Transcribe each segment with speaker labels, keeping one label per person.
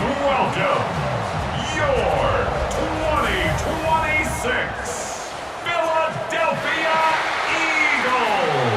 Speaker 1: welcome your 2026 Philadelphia Eagles.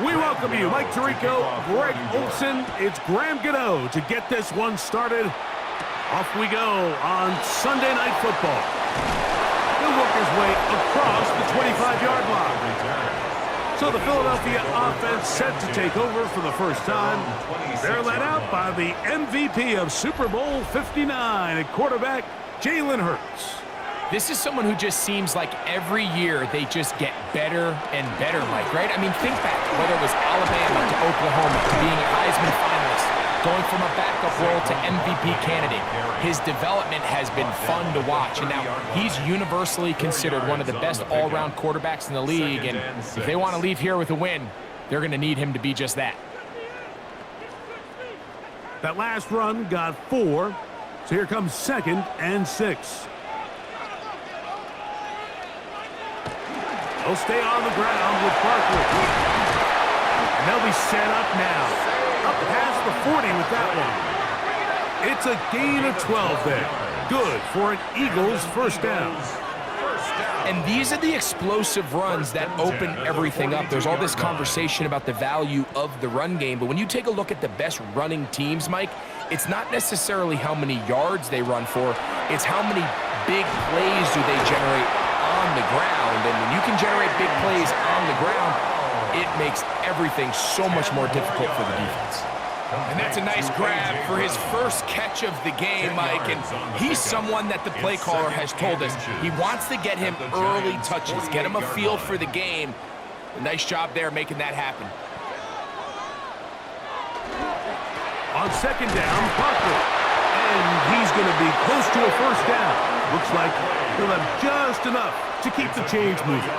Speaker 2: We welcome you, Mike Tirico, Greg Olson. It's Graham Gano to get this one started. Off we go on Sunday Night Football. He'll work his way across the 25-yard line. So the Philadelphia offense set to take over for the first time. They're led out by the MVP of Super Bowl 59 at quarterback, Jalen Hurts.
Speaker 3: This is someone who just seems like every year they just get better and better, Mike, right? I mean, think back, whether it was Alabama to Oklahoma to being a Heisman finalist, going from a backup role to MVP candidate. His development has been fun to watch, and now he's universally considered one of the best all-around quarterbacks in the league, and if they want to leave here with a win, they're going to need him to be just that.
Speaker 2: That last run got 4, so here comes 2nd and 6. They'll stay on the ground with Barkley. And they'll be set up now. Up past the 40 with that one. It's a gain of 12 there. Good for an Eagles first down.
Speaker 3: And these are the explosive runs that open everything up. There's all this conversation about the value of the run game, but when you take a look at the best running teams, Mike, it's not necessarily how many yards they run for, it's how many big plays do they generate on the ground. And when you can generate big plays on the ground, it makes everything so much more difficult for the defense. And that's a nice grab for his first catch of the game, Mike. And he's someone that the play caller has told us he wants to get him early touches, get him a feel for the game. A nice job there making that happen.
Speaker 2: On 2nd down, Barkley. And he's going to be close to a first down. Looks like he'll have just enough to keep the chains moving.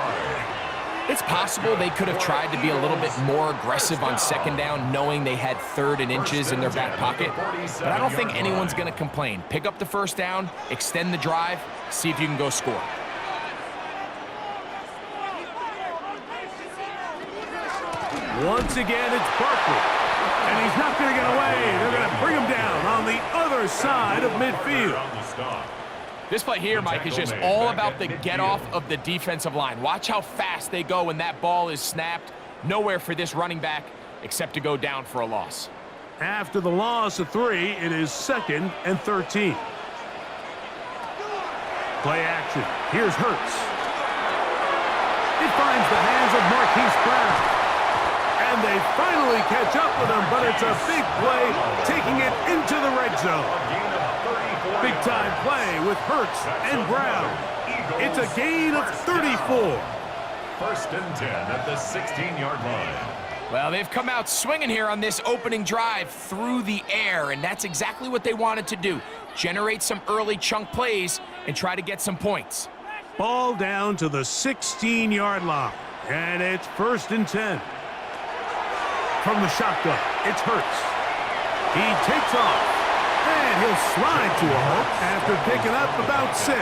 Speaker 3: It's possible they could have tried to be a little bit more aggressive on 2nd down, knowing they had 3rd and inches in their back pocket. But I don't think anyone's going to complain. Pick up the first down, extend the drive, see if you can go score.
Speaker 2: Once again, it's Barkley. And he's not going to get away. They're going to bring him down on the other side of midfield.
Speaker 3: This play here, Mike, is just all about the get-off of the defensive line. Watch how fast they go when that ball is snapped. Nowhere for this running back except to go down for a loss.
Speaker 2: After the loss of 3, it is 2nd and 13. Play action. Here's Hurts. It finds the hands of Marquise Brown. And they finally catch up with him, but it's a big play, taking it into the red zone. Big-time play with Hurts and Brown. It's a gain of 34.
Speaker 1: 1st and 10 at the 16-yard line.
Speaker 3: Well, they've come out swinging here on this opening drive through the air, and that's exactly what they wanted to do. Generate some early chunk plays and try to get some points.
Speaker 2: Ball down to the 16-yard line, and it's 1st and 10. From the shotgun, it's Hurts. He takes off. And he'll slide to a hook after picking up about 6.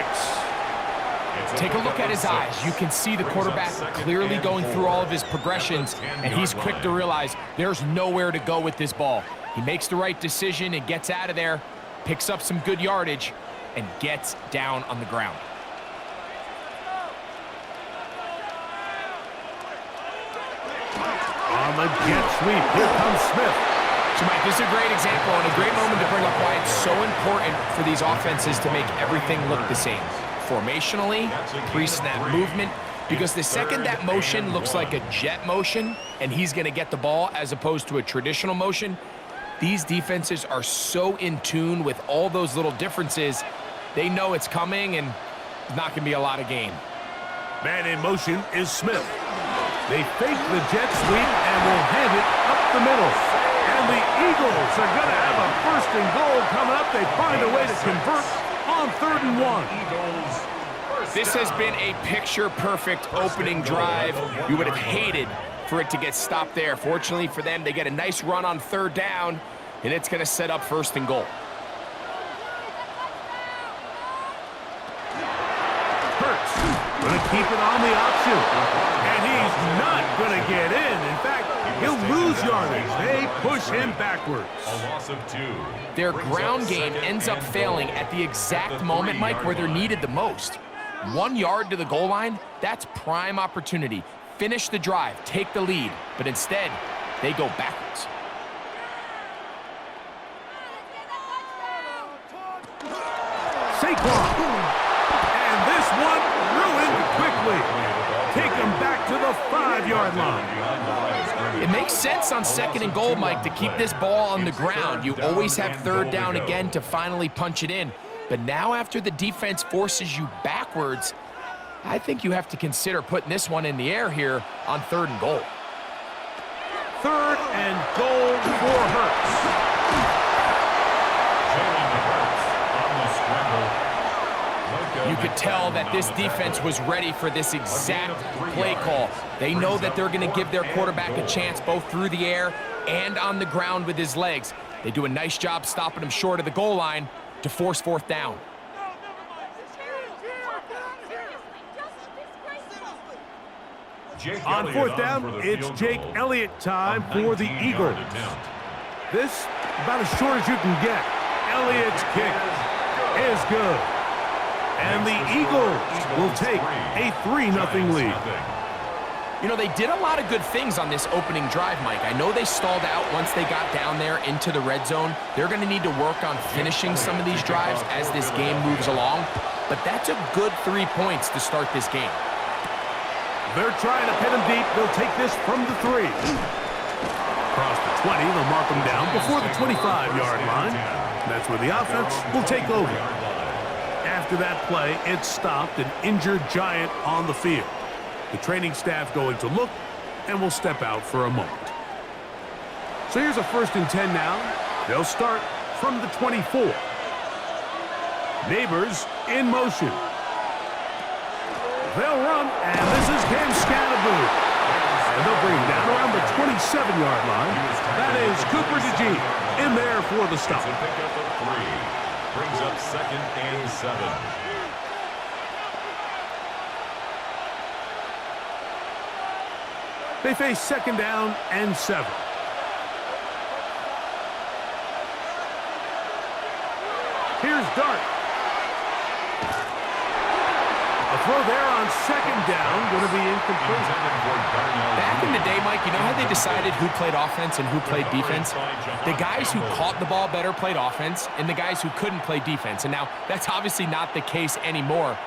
Speaker 3: Take a look at his eyes. You can see the quarterback clearly going through all of his progressions, and he's quick to realize there's nowhere to go with this ball. He makes the right decision and gets out of there, picks up some good yardage, and gets down on the ground.
Speaker 2: On the jet sweep, here comes Smith.
Speaker 3: So, Mike, this is a great example and a great moment to bring up why it's so important for these offenses to make everything look the same. Formationally, pre-snap movement, because the second that motion looks like a jet motion and he's going to get the ball as opposed to a traditional motion, these defenses are so in tune with all those little differences. They know it's coming, and Not going to be a lot of gain.
Speaker 2: Man in motion is Smith. They fake the jet sweep and will hand it up the middle. And the Eagles are going to have a first and goal coming up. They find a way to convert on 3rd and 1.
Speaker 3: This has been a picture-perfect opening drive. You would have hated for it to get stopped there. Fortunately for them, they get a nice run on 3rd down, and it's going to set up 1st and goal.
Speaker 2: Going to keep it on the option. And he's not going to get in. In fact, he'll lose yardage. They push him backwards.
Speaker 1: A loss of 2.
Speaker 3: Their ground game ends up failing at the exact moment, Mike, where they're needed the most. 1 yard to the goal line, that's prime opportunity. Finish the drive, take the lead. But instead, they go backwards.
Speaker 2: Saquon. And this one ruined quickly. Take him back to the 5-yard line.
Speaker 3: It makes sense on 2nd and goal, Mike, to keep this ball on the ground. You always have 3rd down again to finally punch it in. But now after the defense forces you backwards, I think you have to consider putting this one in the air here on 3rd and goal.
Speaker 2: 3rd and goal for Hurts.
Speaker 3: You could tell that this defense was ready for this exact play call. They know that they're going to give their quarterback a chance both through the air and on the ground with his legs. They do a nice job stopping him short of the goal line to force 4th down.
Speaker 2: On 4th down, it's Jake Elliott time for the Eagles. This, about as short as you can get. Elliott's kick is good. And the Eagles will take a 3-0 lead.
Speaker 3: You know, they did a lot of good things on this opening drive, Mike. I know they stalled out once they got down there into the red zone. They're going to need to work on finishing some of these drives as this game moves along. But that's a good 3 points to start this game.
Speaker 2: They're trying to pin him deep. They'll take this from the 3. Across the 20, they'll mark him down before the 25-yard line. That's where the offense will take over. After that play, it stopped an injured Giant on the field. The training staff going to look and will step out for a moment. So here's a 1st and 10 now. They'll start from the 24. Neighbors in motion. They'll run, and this is Cam Scatterboo. And they'll bring him down around the 27-yard line. That is Cooper DeJean in there for the stop.
Speaker 1: Brings up 2nd and 7.
Speaker 2: They face 2nd down and 7. Here's Dart. A throw there on 2nd down, going to be incomplete.
Speaker 3: Back in the day, Mike, you know how they decided who played offense and who played defense? The guys who caught the ball better played offense, and the guys who couldn't play defense. And now, that's obviously not the case anymore.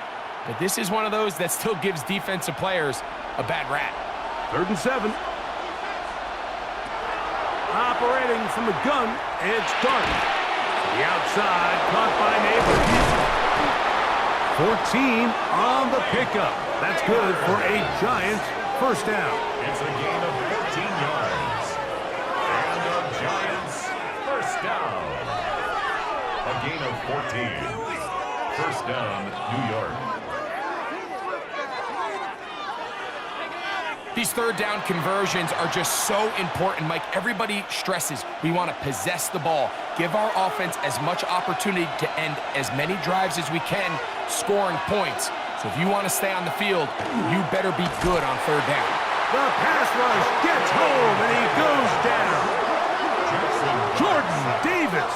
Speaker 3: But this is one of those that still gives defensive players a bad rap.
Speaker 2: 3rd and 7. Operating from the gun, it's Dart. The outside, caught by Neighbors. 14 on the pickup. That's good for a Giant 1st down.
Speaker 1: It's a gain of 14 yards. And the Giants 1st down. A gain of 14. 1st down, New York.
Speaker 3: These 3rd down conversions are just so important, Mike. Everybody stresses we want to possess the ball, give our offense as much opportunity to end as many drives as we can, scoring points. So if you want to stay on the field, you better be good on 3rd down.
Speaker 2: The pass rush gets home, and he goes down. Jordan Davis.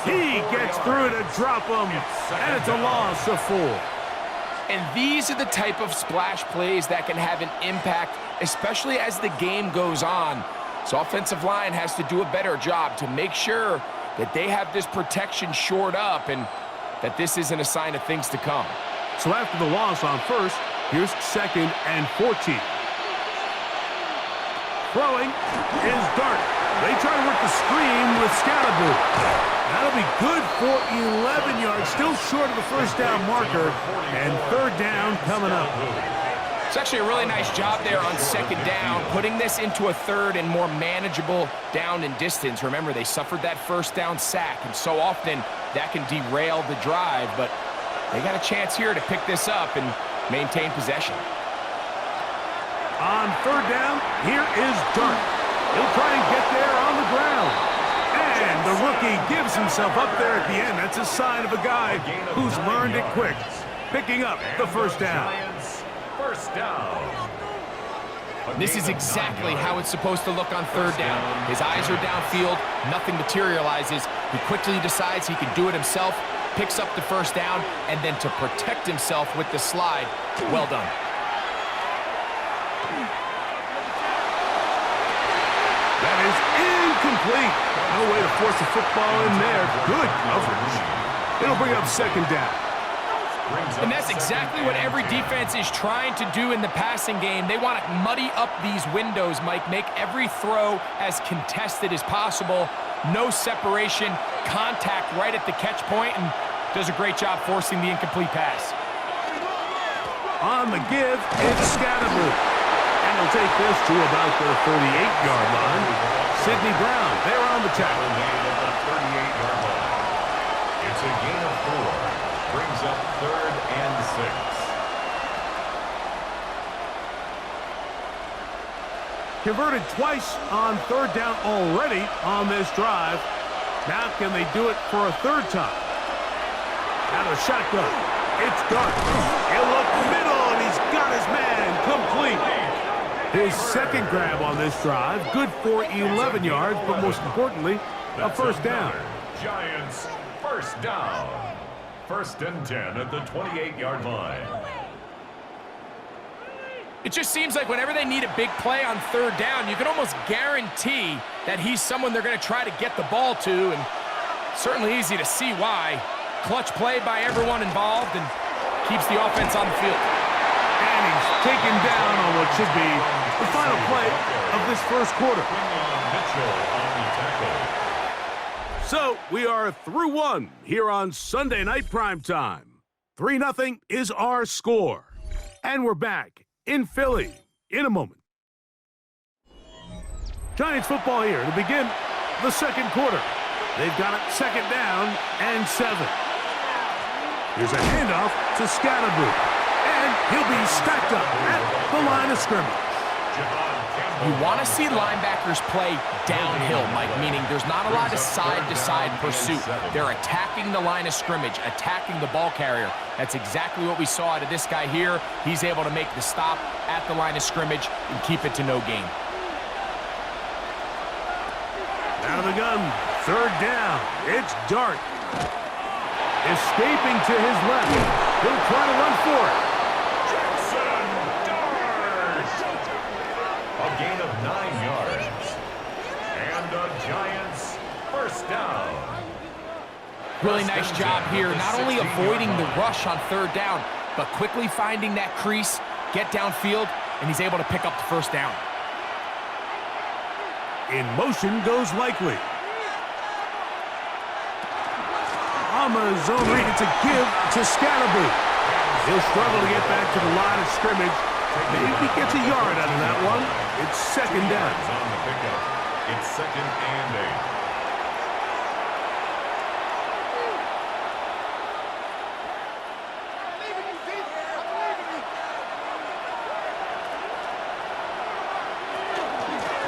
Speaker 2: He gets through to drop him, and it's a loss of 4.
Speaker 3: And these are the type of splash plays that can have an impact, especially as the game goes on. So offensive line has to do a better job to make sure that they have this protection shored up and that this isn't a sign of things to come.
Speaker 2: So after the loss on 1st, here's 2nd and 14. Throwing is Dart. They try to work the screen with Scalaboo. That'll be good for 11 yards, still short of the first down marker, and third down coming up.
Speaker 3: It's actually a really nice job there on second down, putting this into a third and more manageable down and distance. Remember, they suffered that first down sack, and so often that can derail the drive, but they got a chance here to pick this up and maintain possession.
Speaker 2: On third down, here is Dart. He'll try and get there on the ground. And the rookie gives himself up there at the end. That's a sign of a guy who's learned it quick. Picking up the first down.
Speaker 1: First down.
Speaker 3: This is exactly how it's supposed to look on third down. His eyes are downfield, nothing materializes. He quickly decides he can do it himself, picks up the first down, and then to protect himself with the slide, well done.
Speaker 2: That is incomplete. No way to force the football in there. Good coverage. It'll bring up second down.
Speaker 3: And that's exactly what every defense is trying to do in the passing game. They want to muddy up these windows, Mike, make every throw as contested as possible. No separation, contact right at the catch point, and does a great job forcing the incomplete pass.
Speaker 2: On the give, it's Scalaboo. And he'll take this to about the 38-yard line. Sidney Brown, they're on the tackle.
Speaker 1: -38-yard line. It's a gain of 4. Brings up 3rd and 6.
Speaker 2: Converted twice on third down already on this drive. Now can they do it for a third time? Out of the shotgun. It's Dart. He'll look middle, and he's got his man complete. His second grab on this drive. Good for 11 yards, but most importantly, a first down.
Speaker 1: Giants first down. 1st and 10 at the 28-yard line.
Speaker 3: It just seems like whenever they need a big play on third down, you can almost guarantee that he's someone they're going to try to get the ball to, and certainly easy to see why. Clutch play by everyone involved and keeps the offense on the field.
Speaker 2: And he's taken down on what should be the final play of this first quarter.
Speaker 1: Mitchell on the tackle.
Speaker 2: So we are through one here on Sunday Night Primetime. 3-0 is our score. And we're back in Philly in a moment. Giants football here to begin the second quarter. They've got it second down and 7. Here's a handoff to Scalaboo. And he'll be stacked up at the line of scrimmage.
Speaker 3: You want to see linebackers play downhill, Mike, meaning there's not a lot of side-to-side pursuit. They're attacking the line of scrimmage, attacking the ball carrier. That's exactly what we saw out of this guy here. He's able to make the stop at the line of scrimmage and keep it to no gain.
Speaker 2: Out of the gun, third down. It's Dart. Escaping to his left. He'll try to run for it.
Speaker 1: A gain of 9 yards. And the Giants first down.
Speaker 3: Really nice job here, not only avoiding the rush on third down, but quickly finding that crease, get downfield, and he's able to pick up the first down.
Speaker 2: In motion goes Likely. On the zone read, it's a give to Scalaboo. He'll struggle to get back to the line of scrimmage. Maybe he gets a yard out of that one. It's second down.
Speaker 1: On the pickup. It's 2nd and
Speaker 2: 8.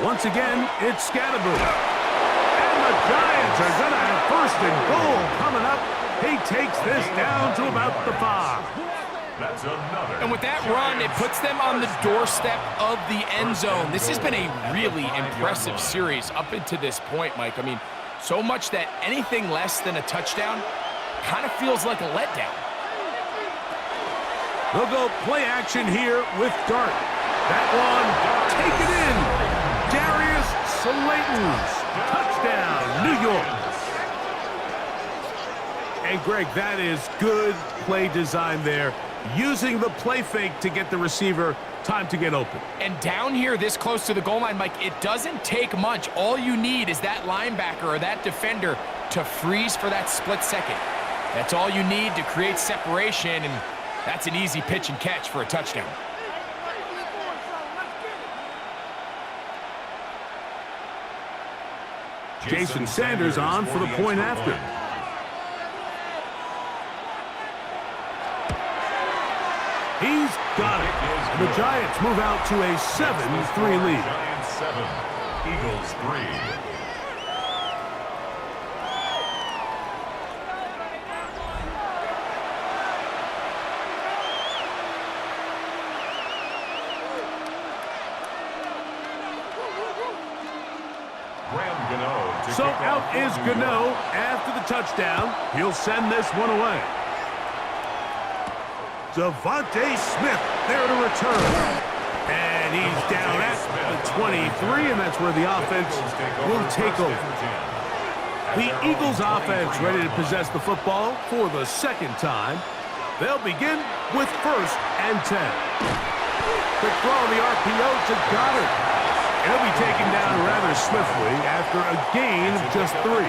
Speaker 2: Once again, it's Scalaboo. And the Giants are going to have 1st and goal coming up. He takes this down to about the 5.
Speaker 1: That's another.
Speaker 3: And with that run, it puts them on the doorstep of the end zone. This has been a really impressive series up until this point, Mike. I mean, so much that anything less than a touchdown kind of feels like a letdown.
Speaker 2: They'll go play action here with Dart. That one, take it in. Darius Slayton's touchdown, New York. And Greg, that is good play design there. Using the play fake to get the receiver Time to get open.
Speaker 3: And down here this close to the goal line, Mike, it doesn't take much. All you need is that linebacker or that defender to freeze for that split second. That's all you need to create separation, and that's an easy pitch and catch for a touchdown.
Speaker 2: Jason Sanders on for the point after. He's got it. And the Giants move out to a 7-3 lead.
Speaker 1: Giants 7, Eagles 3.
Speaker 2: So out is Gano after the touchdown. He'll send this one away. Devontae Smith there to return. And he's down at the 23, and that's where the offense will take over. The Eagles offense ready to possess the football for the second time. They'll begin with 1st and 10. Quick throw on the RPO to Goddard. He'll be taken down rather swiftly after a gain of just 3.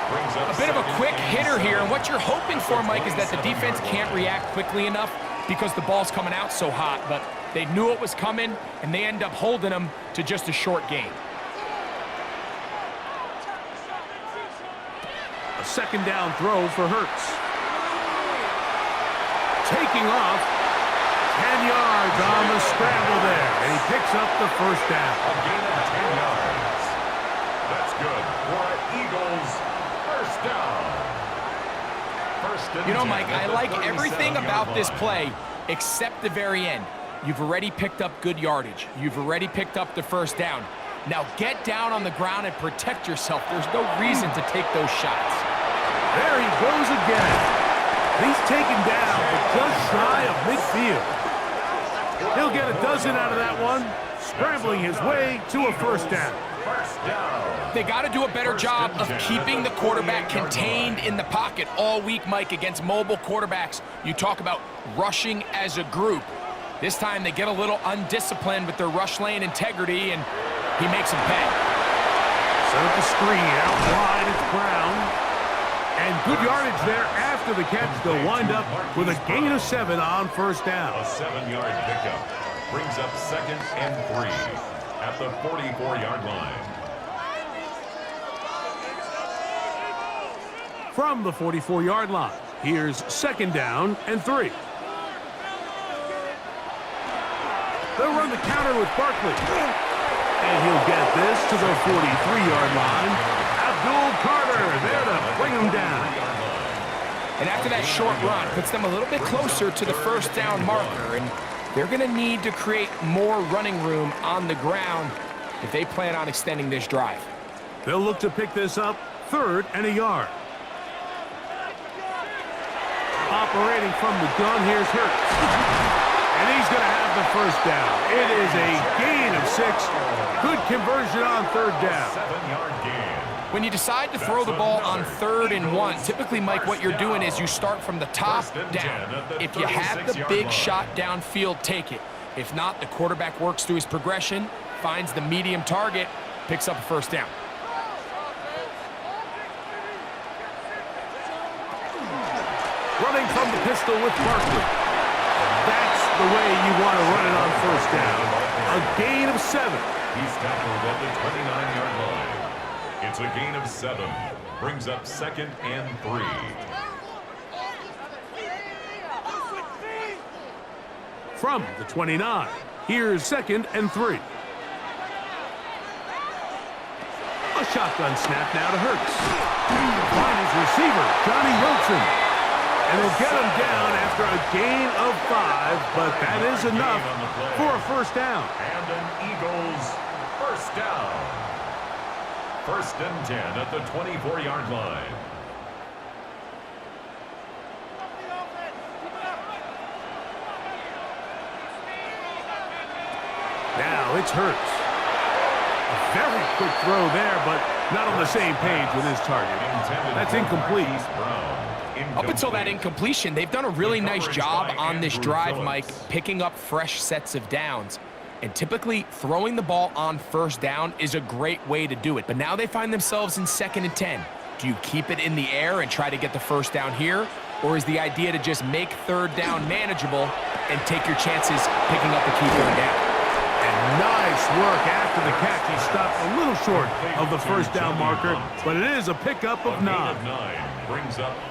Speaker 3: A bit of a quick hitter here, and what you're hoping for, Mike, is that the defense can't react quickly enough because the ball's coming out so hot, but they knew it was coming, and they end up holding them to just a short gain.
Speaker 2: A 2nd down throw for Hurts. Taking off. 10 yards on the scramble there, and he picks up the 1st down.
Speaker 1: A gain of 10 yards. That's good for Eagles 1st down.
Speaker 3: You know, Mike, I like everything about this play except the very end. You've already picked up good yardage. You've already picked up the 1st down. Now get down on the ground and protect yourself. There's no reason to take those shots.
Speaker 2: There he goes again. He's taken down just shy of midfield. He'll get a dozen out of that one, scrambling his way to a 1st down.
Speaker 3: They got to do a better job of keeping the quarterback contained in the pocket all week, Mike, against mobile quarterbacks. You talk about rushing as a group. This time they get a little undisciplined with their rush lane integrity, and he makes them pay.
Speaker 2: Set up the screen, out wide, it's Brown. And good yardage there after the catch. They'll wind up with a gain of 7 on 1st down.
Speaker 1: A 7-yard pickup brings up 2nd and 3 at the 44-yard line.
Speaker 2: From the 44-yard line, here's 2nd down and 3. They'll run the counter with Barkley. And he'll get this to the 43-yard line. Abdul Carter there to bring him down.
Speaker 3: And after that short run, puts them a little bit closer to the 1st down marker, and they're going to need to create more running room on the ground if they plan on extending this drive.
Speaker 2: They'll look to pick this up 3rd and a yard. Operating from the gun, here's Hurts. And he's going to have the 1st down. It is a gain of 6. Good conversion on 3rd down.
Speaker 1: 7-yard gain.
Speaker 3: When you decide to throw the ball on 3rd and 1, typically, Mike, what you're doing is you start from the top down. If you have the big shot downfield, take it. If not, the quarterback works through his progression, finds the medium target, picks up a 1st down.
Speaker 2: Running from the pistol with Barkley. That's the way you want to run it on 1st down. A gain of 7.
Speaker 1: He's tackled at the 29-yard line. It's a gain of 7. Brings up 2nd and 3.
Speaker 2: From the 29, here's 2nd and 3. A shotgun snap now to Hurts. Find his receiver, Johnny Wilson. And he'll get him down after a gain of 5, but that is enough for a 1st down.
Speaker 1: And an Eagles 1st down. 1st and 10 at the 24-yard line.
Speaker 2: Now it's Hurts. A very quick throw there, but not on the same page with his target. That's incomplete.
Speaker 3: Up until that incompletion, they've done a really nice job on this drive, Mike, picking up fresh sets of downs. And typically, throwing the ball on first down is a great way to do it. But now they find themselves in 2nd and 10. Do you keep it in the air and try to get the first down here? Or is the idea to just make 3rd down manageable and take your chances picking up the key 3rd down?
Speaker 2: And nice work after the catch. He stopped a little short of the first down marker, but it is a pickup of 9.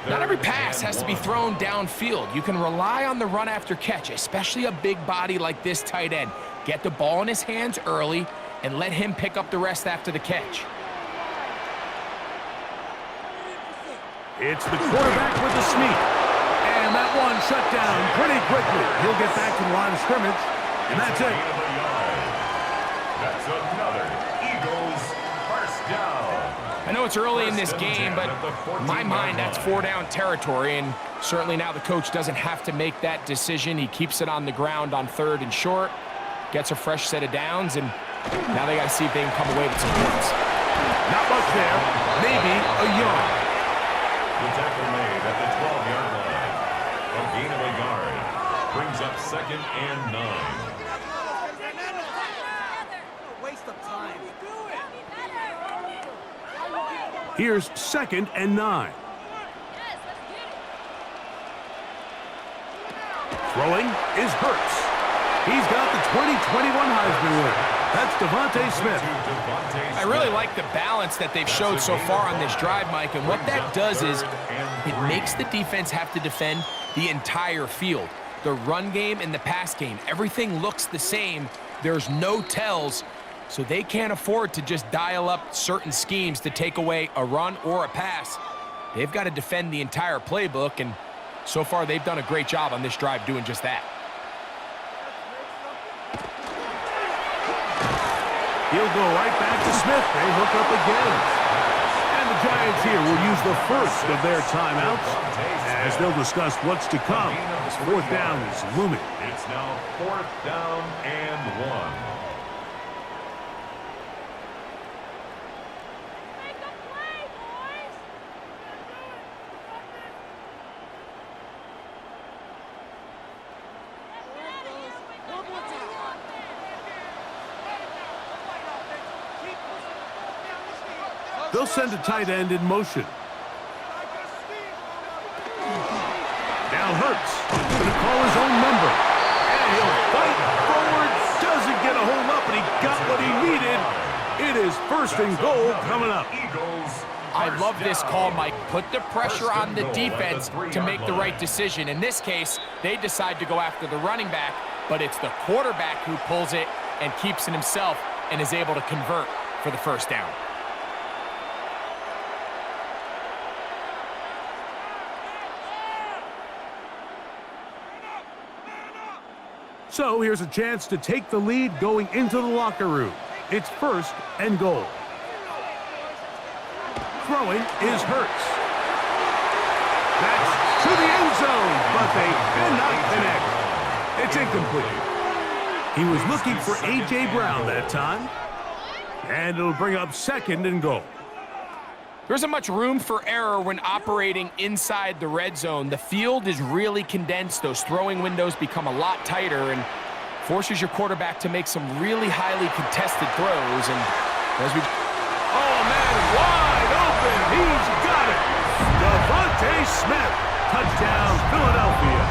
Speaker 3: Not every pass has to be thrown downfield. You can rely on the run after catch, especially a big body like this tight end. Get the ball in his hands early and let him pick up the rest after the catch.
Speaker 2: It's the quarterback with the sneak. And that one shut down pretty quickly. He'll get back to the line of scrimmage, and that's it.
Speaker 1: That's another Eagles first down.
Speaker 3: I know it's early in this game, but in my mind, that's 4-down territory, and certainly now the coach doesn't have to make that decision. He keeps it on the ground on 3rd and short, gets a fresh set of downs, and now they got to see if they can come away with some points.
Speaker 2: Not much there. Maybe a yard.
Speaker 1: The tackle made at the 12-yard line. A gain of a yard brings up 2nd and 9.
Speaker 2: Here's 2nd and 9. Throwing is Hurts. He's got the 2021 Heisman winner. That's Devontae Smith.
Speaker 3: I really like the balance that they've showed so far on this drive, Mike, and what that does is it makes the defense have to defend the entire field. The run game and the pass game, everything looks the same. There's no tells, so they can't afford to just dial up certain schemes to take away a run or a pass. They've got to defend the entire playbook, and so far they've done a great job on this drive doing just that.
Speaker 2: He'll go right back to Smith. They hook up again. And the Giants here will use the first of their timeouts as they'll discuss what's to come. 4th down is looming.
Speaker 1: It's now 4th down and 1.
Speaker 2: They'll send a tight end in motion. Now Hurts going to call his own number. And he'll fight forward. Doesn't get a hold up, and he got what he needed. It is 1st and goal coming up.
Speaker 3: I love this call, Mike. Put the pressure on the defense to make the right decision. In this case, they decide to go after the running back, but it's the quarterback who pulls it and keeps it himself and is able to convert for the 1st down.
Speaker 2: So here's a chance to take the lead going into the locker room. It's 1st and goal. Throwing is Hurts. That's to the end zone, but they cannot connect. It's incomplete. He was looking for A.J. Brown that time. And it'll bring up 2nd and goal.
Speaker 3: There isn't much room for error when operating inside the red zone. The field is really condensed. Those throwing windows become a lot tighter and forces your quarterback to make some really highly contested throws. And as we...
Speaker 2: Oh, man, wide open. He's got it. Devontae Smith. Touchdown, Philadelphia.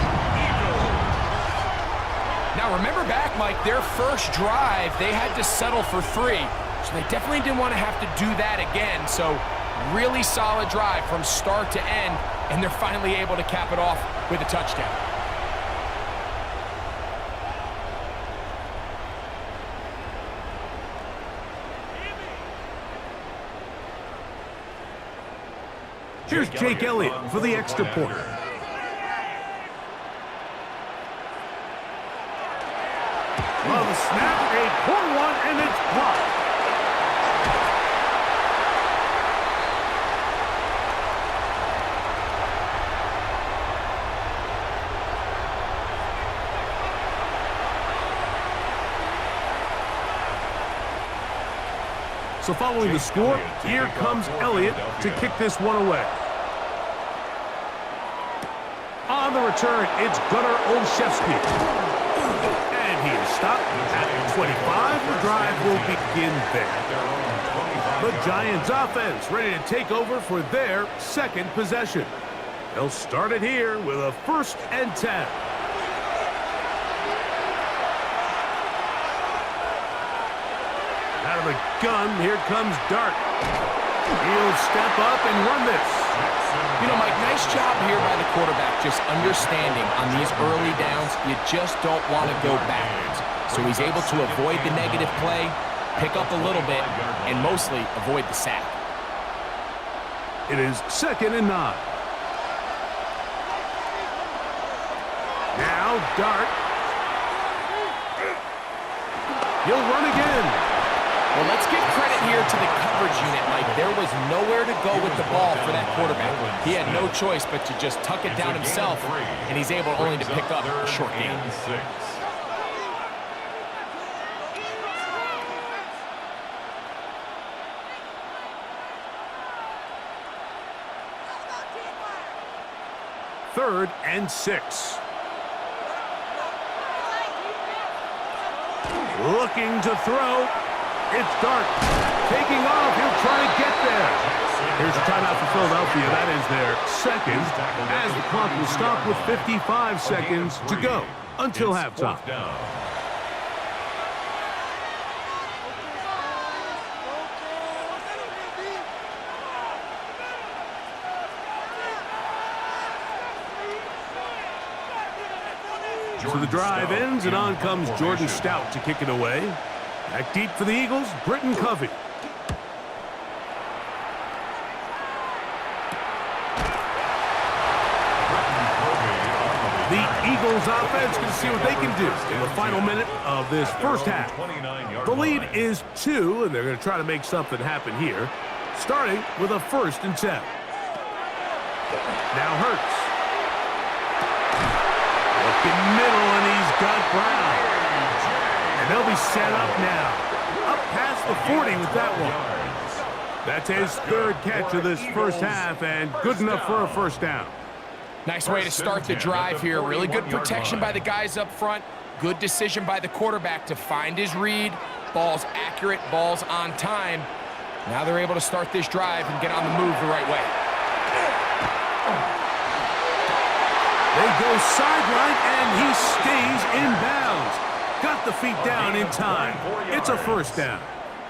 Speaker 3: Now, remember back, Mike, their first drive, they had to settle for 3. So they definitely didn't want to have to do that again. So really solid drive from start to end, and they're finally able to cap it off with a touchdown.
Speaker 2: Here's Jake Elliott for the extra point. Well, the snap, a poor one, and it's blocked. So following the score, here comes Elliott to kick this one away. On the return, it's Gunnar Olszewski. And he is stopped at 25. The drive will begin there. The Giants offense ready to take over for their second possession. They'll start it here with a 1st and 10. Out of the gun, here comes Dart. He'll step up and run this.
Speaker 3: You know, Mike, nice job here by the quarterback, just understanding on these early downs, you just don't want to go backwards. So he's able to avoid the negative play, pick up a little bit, and mostly avoid the sack.
Speaker 2: It is 2nd and 9. Now Dart. He'll run again.
Speaker 3: Well, let's give credit here to the coverage unit, Mike. There was nowhere to go with the ball for that quarterback. He had no choice but to just tuck it down himself, and he's able only to pick up a short gain.
Speaker 2: Third and 6. Looking to throw. It's Dart. Taking off. He'll try to get there. Here's a timeout for Philadelphia. That is their second, as the clock will stop with 55 seconds to go until halftime. So the drive ends, and on comes Jordan Stout to kick it away. Back deep for the Eagles, Britton Covey. The Eagles offense can see what they can do in the final minute of this first half. The lead is 2, and they're going to try to make something happen here, starting with a 1st and 10. Now Hurts. Looking middle, and he's got Brown. And they'll be set up now. Up past the 40 with that one. That's his 3rd catch of this first half, and good enough for a 1st down.
Speaker 3: Nice way to start the drive here. Really good protection by the guys up front. Good decision by the quarterback to find his read. Ball's accurate, ball's on time. Now they're able to start this drive and get on the move the right way.
Speaker 2: They go sideline, and he stays in bounds. Got the feet down in time. It's a 1st down.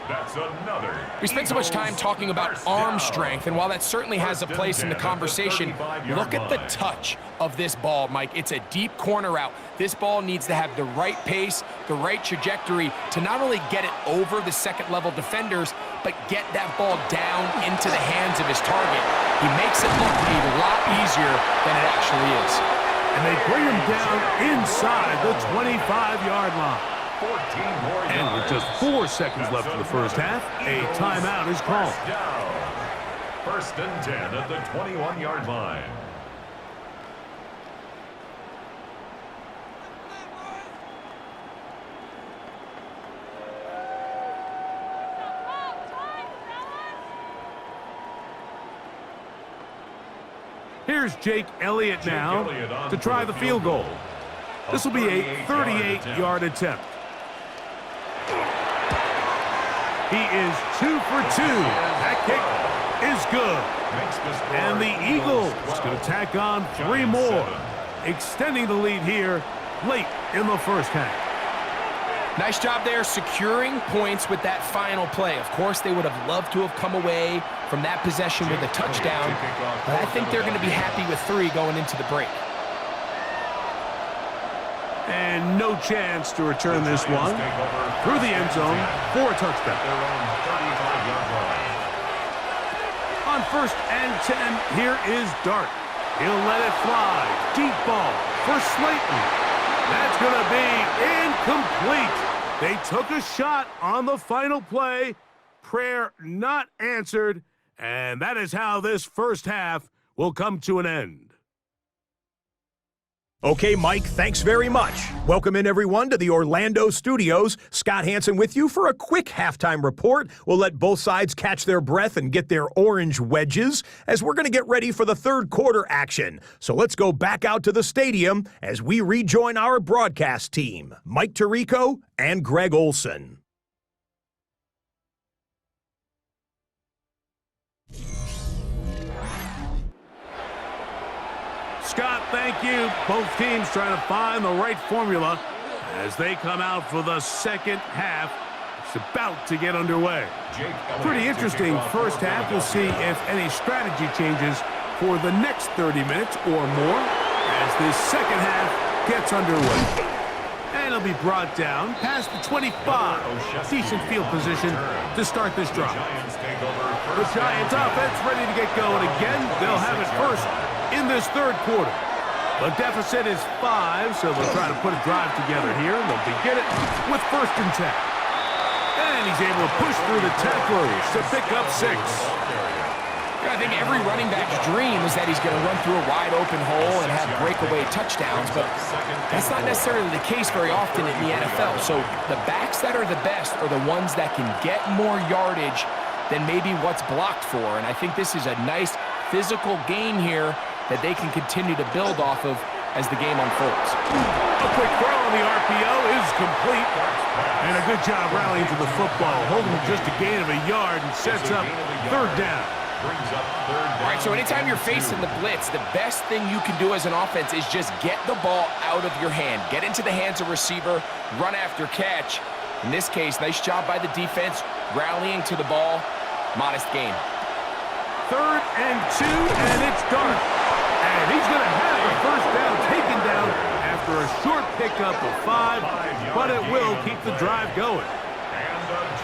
Speaker 1: That's another.
Speaker 3: We spent so much time talking about arm strength, and while that certainly has a place in the conversation, look at the touch of this ball, Mike. It's a deep corner route. This ball needs to have the right pace, the right trajectory to not only get it over the second-level defenders, but get that ball down into the hands of his target. He makes it look a lot easier than it actually is.
Speaker 2: And they bring him down inside the 25-yard line. And with just 4 seconds left in the first half, a timeout is called.
Speaker 1: 1st and 10 at the 21-yard line.
Speaker 2: Here's Jake Elliott now to try the field goal. This will be a 38-yard attempt. He is 2 for 2. That kick is good. And the Eagles going to tack on 3 more, extending the lead here late in the first half.
Speaker 3: Nice job there securing points with that final play. Of course, they would have loved to have come away from that possession with a touchdown, but I think they're going to be happy with 3 going into the break.
Speaker 2: And no chance to return this one through the end zone for a touchdown. On 1st and 10, here is Dart. He'll let it fly. Deep ball for Slayton. That's going to be incomplete. They took a shot on the final play. Prayer not answered. And that is how this first half will come to an end.
Speaker 4: Okay, Mike, thanks very much. Welcome in, everyone, to the Orlando studios. Scott Hansen with you for a quick halftime report. We'll let both sides catch their breath and get their orange wedges as we're going to get ready for the third quarter action. So let's go back out to the stadium as we rejoin our broadcast team, Mike Tirico and Greg Olson.
Speaker 2: Scott, thank you. Both teams trying to find the right formula as they come out for the second half. It's about to get underway. Pretty interesting first half. We'll see if any strategy changes for the next 30 minutes or more as this second half gets underway. And it'll be brought down past the 25. Decent field position to start this drive. The Giants offense ready to get going again. They'll have it first in this third quarter. The deficit is 5, so they'll try to put a drive together here. They'll begin it with 1st and 10. And he's able to push through the tacklers to pick up 6.
Speaker 3: I think every running back's dream is that he's going to run through a wide open hole and have breakaway touchdowns, but that's not necessarily the case very often in the NFL. So the backs that are the best are the ones that can get more yardage than maybe what's blocked for. And I think this is a nice physical gain here that they can continue to build off of as the game unfolds.
Speaker 2: A quick throw on the RPO is complete. And a good job rallying to the football, holding just a gain of a yard and sets up 3rd down.
Speaker 3: All right, so anytime you're facing the blitz, the best thing you can do as an offense is just get the ball out of your hand. Get into the hands of receiver, run after catch. In this case, nice job by the defense, rallying to the ball. Modest gain.
Speaker 2: 3rd and 2, and it's done. And he's going to have the first down taken down after a short pickup of 5, but it will keep the drive going.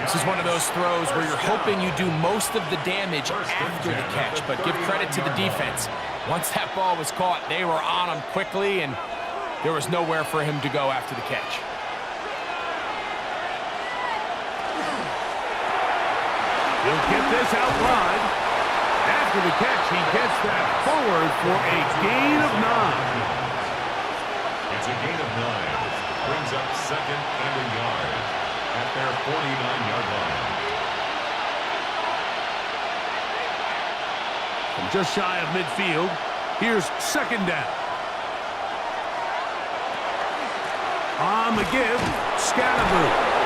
Speaker 3: This is one of those throws where you're hoping you do most of the damage after the catch, but give credit to the defense. Once that ball was caught, they were on him quickly, and there was nowhere for him to go after the catch.
Speaker 2: He'll get this out wide. After the catch, he gets that forward for a gain of 9.
Speaker 1: It's a gain of 9. Brings up 2nd and a yard at their 49-yard line.
Speaker 2: From just shy of midfield, here's 2nd down. On the give, Scatterboot.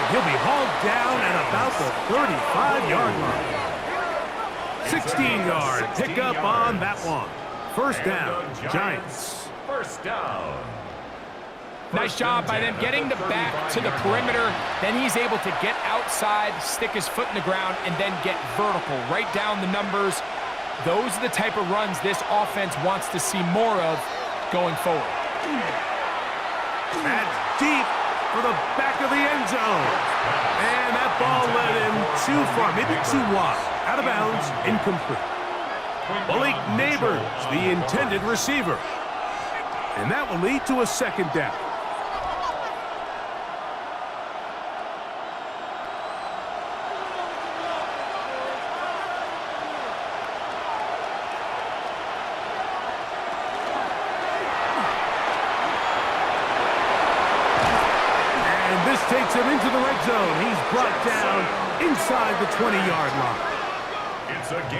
Speaker 2: He'll be hauled down at about the 35-yard line. 16-yard pickup on that one. 1st down, Giants.
Speaker 1: 1st down.
Speaker 3: Nice job by them getting the back to the perimeter. Then he's able to get outside, stick his foot in the ground, and then get vertical. Right down the numbers. Those are the type of runs this offense wants to see more of going forward.
Speaker 2: That's deep for the back of the end zone. And that ball led him too far, maybe too wide. Out of bounds, incomplete. Malik Neighbors, the intended receiver. And that will lead to a 2nd down. Takes him into the red zone. He's brought down inside the 20-yard line.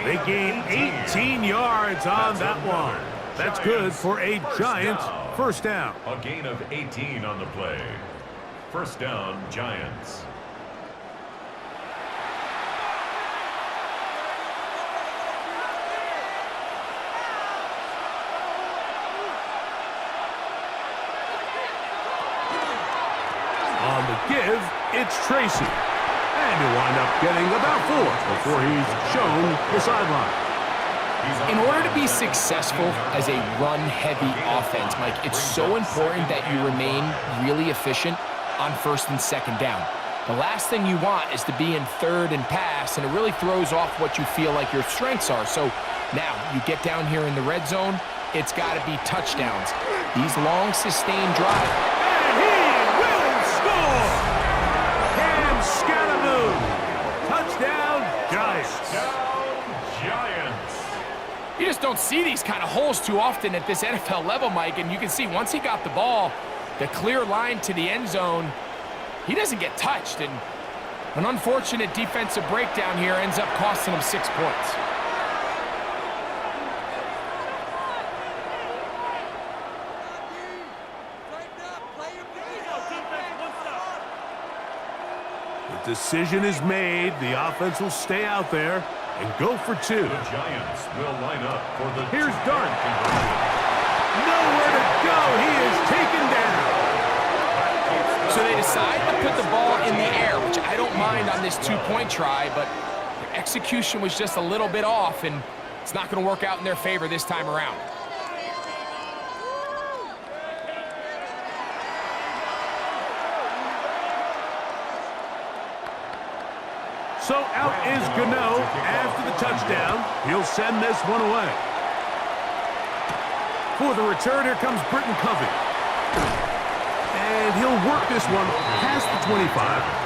Speaker 2: They gain 18 yards on that one. That's good for a Giants 1st down.
Speaker 1: A gain of 18 on the play. 1st down, Giants.
Speaker 2: On the give, it's Tracy. And he'll wind up getting about 4 before he's shown the sideline.
Speaker 3: In order to be successful as a run-heavy offense, Mike, it's so important that you remain really efficient on 1st and 2nd down. The last thing you want is to be in 3rd and pass, and it really throws off what you feel like your strengths are. So now you get down here in the red zone, it's got to be touchdowns. These long, sustained drives.
Speaker 2: And he will score! Cam Scatterboot. Touchdown, Giants.
Speaker 1: Giants.
Speaker 3: You just don't see these kind of holes too often at this NFL level, Mike, and you can see once he got the ball, the clear line to the end zone, he doesn't get touched, and an unfortunate defensive breakdown here ends up costing him 6 points.
Speaker 2: The decision is made. The offense will stay out there and go for 2.
Speaker 1: The Giants will line up for the
Speaker 2: Here's Dart. Nowhere to go. He is taken down.
Speaker 3: So they decide to put the ball in the air, which I don't mind on this 2-point try, but their execution was just a little bit off, and it's not going to work out in their favor this time around.
Speaker 2: So out is Gano after the touchdown. He'll send this one away. For the return, here comes Britton Covey. And he'll work this one past the 25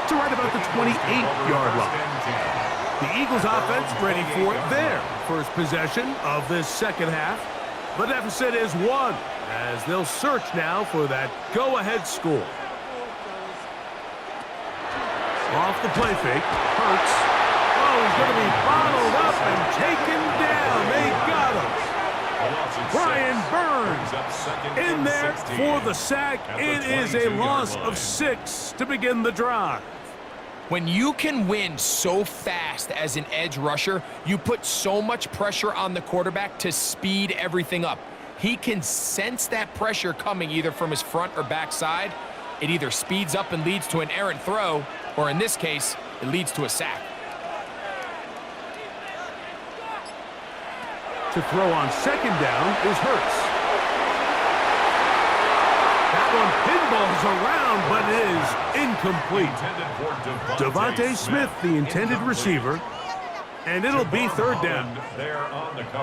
Speaker 2: to right about the 28-yard line. The Eagles offense ready for their first possession of this second half. The deficit is 1 as they'll search now for that go-ahead score. Off the play fake, Hurts. Oh, he's going to be bottled up and taken down. They got him. Brian Burns in there for the sack. It is a loss of 6 to begin the drive.
Speaker 3: When you can win so fast as an edge rusher, you put so much pressure on the quarterback to speed everything up. He can sense that pressure coming either from his front or back side. It either speeds up and leads to an errant throw, or in this case, it leads to a sack.
Speaker 2: To throw on second down is Hurts. That one pinballs around, but it is incomplete. Devontae Smith, the intended receiver, and it'll be third down.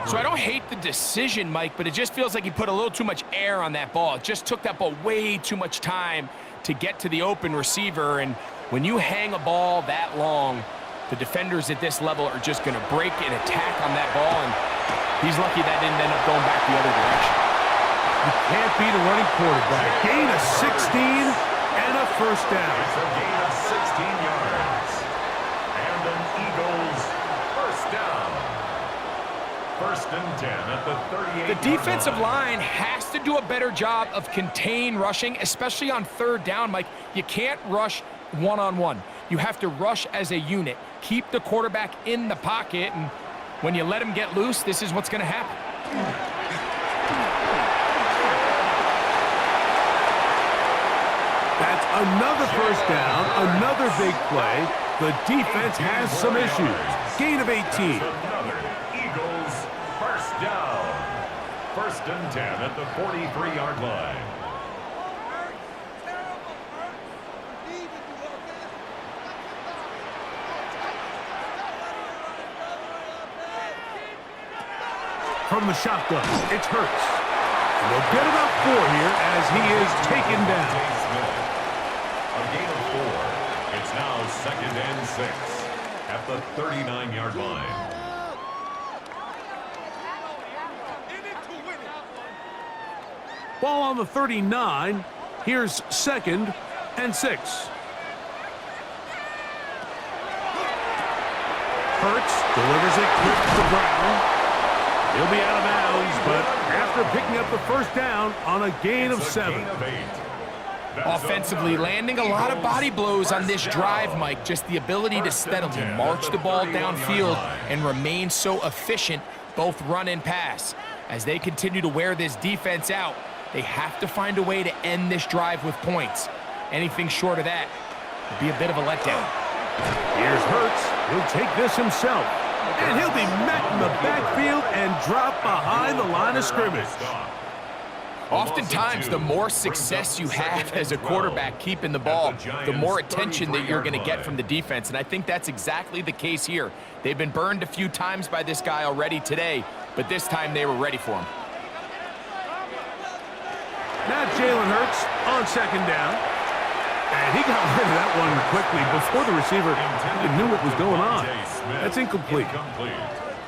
Speaker 3: So I don't hate the decision, Mike, but it just feels like he put a little too much air on that ball. It just took that ball way too much time to get to the open receiver, and when you hang a ball that long, the defenders at this level are just going to break and attack on that ball, and he's lucky that didn't end up going back the other direction.
Speaker 2: You can't beat a running quarterback. Gain of 16 and a first down.
Speaker 1: It's a gain of 16 yards. And an Eagles first down. First and 10 at the 38.
Speaker 3: The defensive line has to do a better job of contain rushing, especially on third down, Mike. You can't rush one-on-one. You have to rush as a unit. Keep the quarterback in the pocket, and when you let him get loose, this is what's going to happen.
Speaker 2: That's another first down, another big play. The defense has some issues. Gain of 18.
Speaker 1: Another Eagles first down. First and 10 at the 43-yard line.
Speaker 2: From the shotgun, it's Hurts. And they'll get about 4 here as he is taken down.
Speaker 1: A gain of 4. It's now second and 6 at the 39-yard line.
Speaker 2: Ball on the 39. Here's second and 6. Hurts delivers it quick to Brown. He'll be out of bounds, but after picking up the first down on a gain of 7.
Speaker 3: Offensively, landing a lot of body blows on this drive, Mike. Just the ability to steadily march the ball downfield and remain so efficient, both run and pass. As they continue to wear this defense out, they have to find a way to end this drive with points. Anything short of that would be a bit of a letdown.
Speaker 2: Here's Hurts. He'll take this himself. And he'll be met in the backfield and drop behind the line of scrimmage.
Speaker 3: Oftentimes, the more success you have as a quarterback keeping the ball, the more attention that you're going to get from the defense. And I think that's exactly the case here. They've been burned a few times by this guy already today, but this time they were ready for him.
Speaker 2: Now Jalen Hurts on second down. And he got rid of that one quickly before the receiver even knew what was going on. That's incomplete.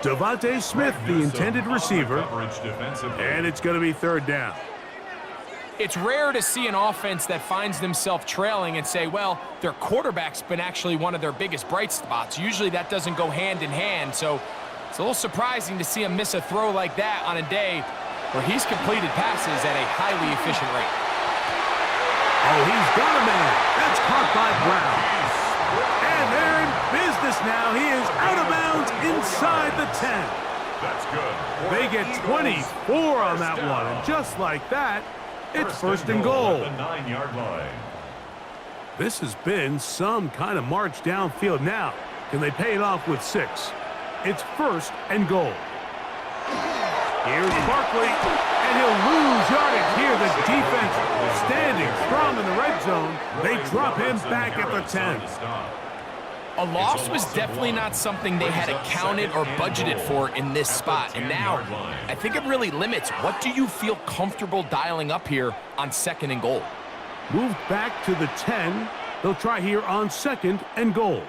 Speaker 2: Devontae Smith, the intended receiver, and it's going to be third down.
Speaker 3: It's rare to see an offense that finds themselves trailing and say, well, their quarterback's been actually one of their biggest bright spots. Usually that doesn't go hand in hand, so it's a little surprising to see him miss a throw like that on a day where he's completed passes at a highly efficient rate.
Speaker 2: Oh, he's got a man. That's caught by Brown. And they're in business now. He is out of bounds inside the 10.
Speaker 1: That's good.
Speaker 2: They get 24 on that one, and just like that, it's first and goal.
Speaker 1: At the 9-yard line.
Speaker 2: This has been some kind of march downfield now. Can they pay it off with 6? It's first and goal. Here's Barkley, and he'll lose yardage here. The defense standing strong in the red zone. They drop him back at the 10.
Speaker 3: A loss was definitely not something they had accounted or budgeted for in this spot. And now, I think it really limits. What do you feel comfortable dialing up here on second and goal?
Speaker 2: Moved back to the 10. They'll try here on second and goal.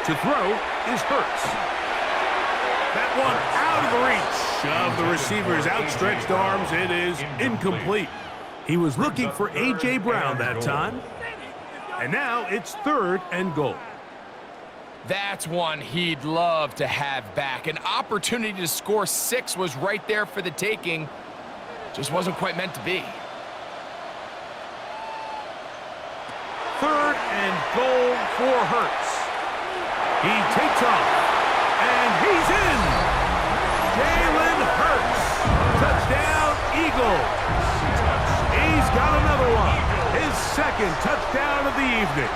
Speaker 2: To throw is Hurts. That one out of the reach of the receiver's outstretched arms. It is incomplete. He was looking for A.J. Brown that time. And now it's third and goal.
Speaker 3: That's one he'd love to have back. An opportunity to score 6 was right there for the taking. Just wasn't quite meant to be.
Speaker 2: Third and goal for Hurts. He takes off, and he's in. Jalen Hurts. Touchdown, Eagles. He's got another one. His second touchdown of the evening.